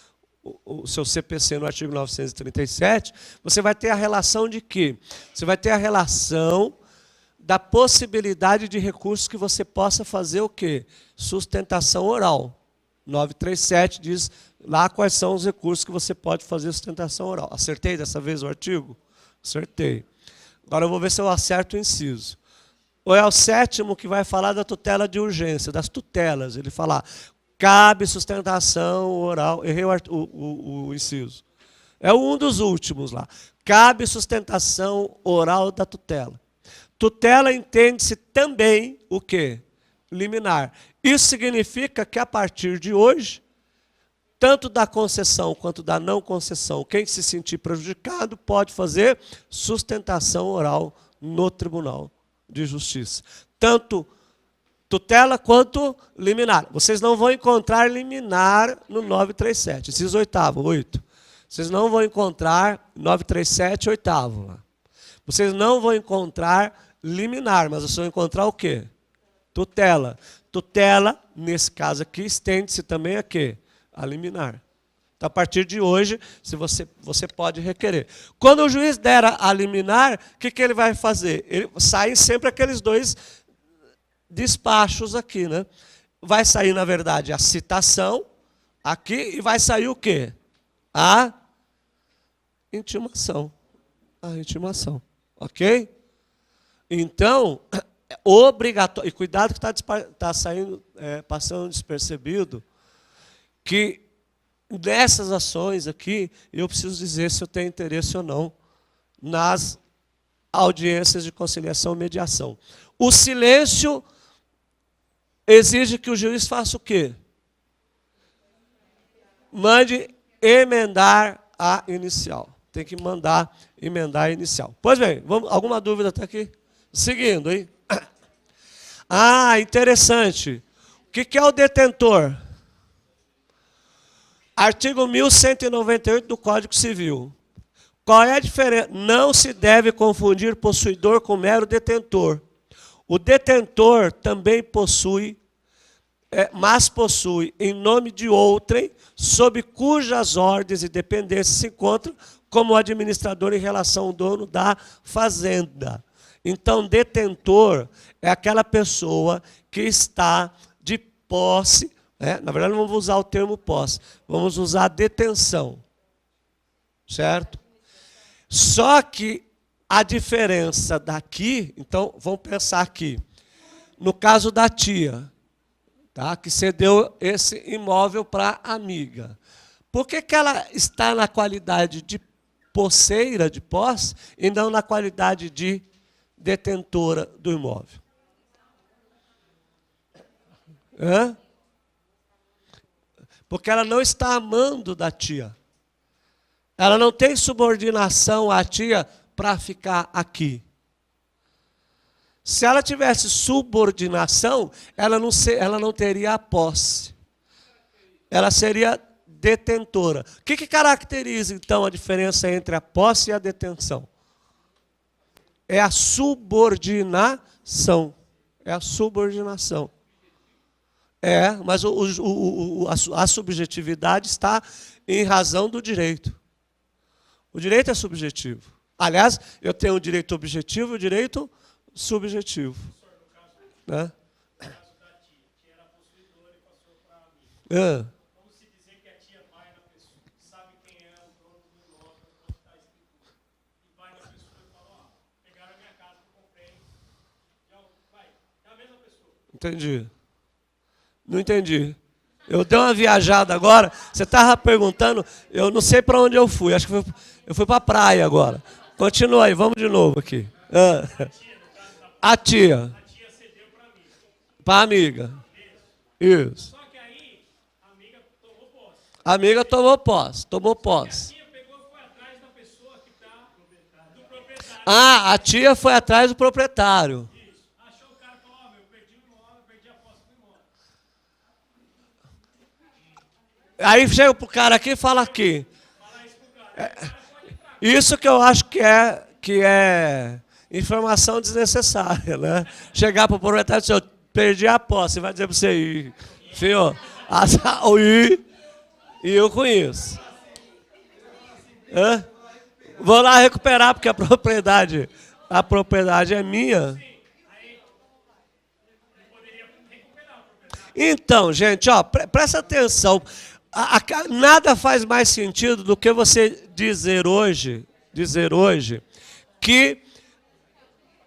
o seu CPC no artigo 937, você vai ter a relação de quê? Você vai ter a relação da possibilidade de recursos que você possa fazer o quê? Sustentação oral. 937 diz lá quais são os recursos que você pode fazer sustentação oral. Acertei dessa vez o artigo? Acertei. Agora eu vou ver se eu acerto o inciso. Ou é o 7º que vai falar da tutela de urgência, das tutelas. Ele fala, cabe sustentação oral. Errei o inciso. É um dos últimos lá. Cabe sustentação oral da tutela. Tutela entende-se também o quê? Liminar. Isso significa que a partir de hoje, tanto da concessão quanto da não concessão, quem se sentir prejudicado pode fazer sustentação oral no Tribunal de Justiça. Tanto tutela quanto liminar. Vocês não vão encontrar liminar no 937. Inciso 8º. Vocês não vão encontrar 937, 8º lá. Vocês não vão encontrar liminar, mas vocês vão encontrar o quê? Tutela. Tutela, nesse caso aqui, estende-se também a quê? A liminar. Então, a partir de hoje, você pode requerer. Quando o juiz der a liminar, o que ele vai fazer? Saem sempre aqueles dois despachos aqui, né? Vai sair, na verdade, a citação aqui e vai sair o quê? A intimação. A intimação. Ok? Então, é obrigatório. E cuidado que está saindo, passando despercebido, que nessas ações aqui, eu preciso dizer se eu tenho interesse ou não nas audiências de conciliação e mediação. O silêncio exige que o juiz faça o quê? Mande emendar a inicial. Tem que mandar emendar a inicial. Pois bem, alguma dúvida até aqui? Seguindo, hein? Interessante. O que é o detentor? Artigo 1198 do Código Civil. Qual é a diferença? Não se deve confundir possuidor com mero detentor. O detentor também possui, mas possui em nome de outrem, sob cujas ordens e dependências se encontra como administrador em relação ao dono da fazenda. Então, detentor é aquela pessoa que está de posse. Na verdade, não vamos usar o termo posse, vamos usar detenção. Certo? Só que a diferença daqui, então, vamos pensar aqui, no caso da tia, tá, que cedeu esse imóvel para a amiga. Por que ela está na qualidade de posseira, de posse, e não na qualidade de detentora do imóvel? Porque ela não está amando da tia. Ela não tem subordinação à tia para ficar aqui. Se ela tivesse subordinação, ela não teria a posse. Ela seria detentora. O que caracteriza, então, a diferença entre a posse e a detenção? É a subordinação. É a subordinação. Mas a subjetividade está em razão do direito. O direito é subjetivo. Aliás, eu tenho o direito objetivo e o direito subjetivo. Né?
No caso da tia era possuidora e passou para a amiga. Como se dizer que a tia vai na pessoa, sabe quem é o dono do imóvel, onde está escrito, e vai na pessoa e fala, pegaram a minha casa que eu comprei, vai, é a mesma pessoa.
Entendi. Não entendi. Eu dei uma viajada agora, você estava perguntando, eu não sei para onde eu fui, acho que eu fui para a praia agora. Continua aí, vamos de novo aqui. A tia
Cedeu para a amiga.
Para a amiga. Isso.
Só que aí a amiga tomou posse.
A amiga tomou posse.
A tia pegou e foi atrás da pessoa que está do proprietário.
A tia foi atrás do proprietário.
Isso. Achou o cara e falou, eu perdi o imóvel, perdi a posse do imóvel.
Aí chega pro cara aqui e fala aqui. Isso que eu acho que é informação desnecessária, né? Chegar para o proprietário e dizer, eu perdi a posse, vai dizer para você ir. Filho, e eu conheço. Vou lá recuperar, porque a propriedade é minha. Então, gente, presta atenção. Nada faz mais sentido do que você dizer hoje que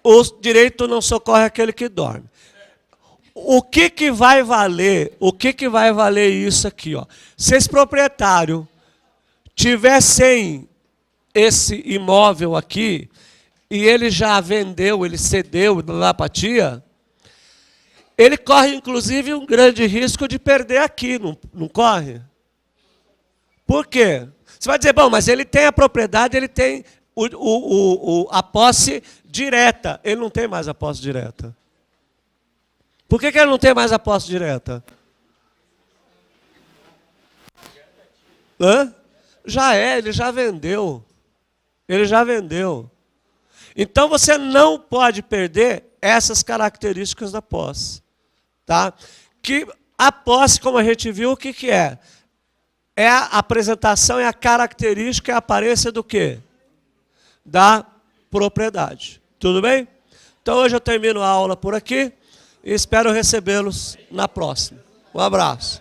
o direito não socorre aquele que dorme. O que vai valer? O que vai valer isso aqui, ó? Se esse proprietário tiver sem esse imóvel aqui e ele já vendeu, ele cedeu lá para a tia, ele corre inclusive um grande risco de perder aqui, não corre? Por quê? Você vai dizer, bom, mas ele tem a propriedade, ele tem a posse direta. Ele não tem mais a posse direta. Por que ele não tem mais a posse direta? Ele já vendeu. Ele já vendeu. Então você não pode perder essas características da posse. Tá? Que a posse, como a gente viu, o que é? É a apresentação, é a característica, é a aparência do quê? Da propriedade. Tudo bem? Então hoje eu termino a aula por aqui e espero recebê-los na próxima. Um abraço.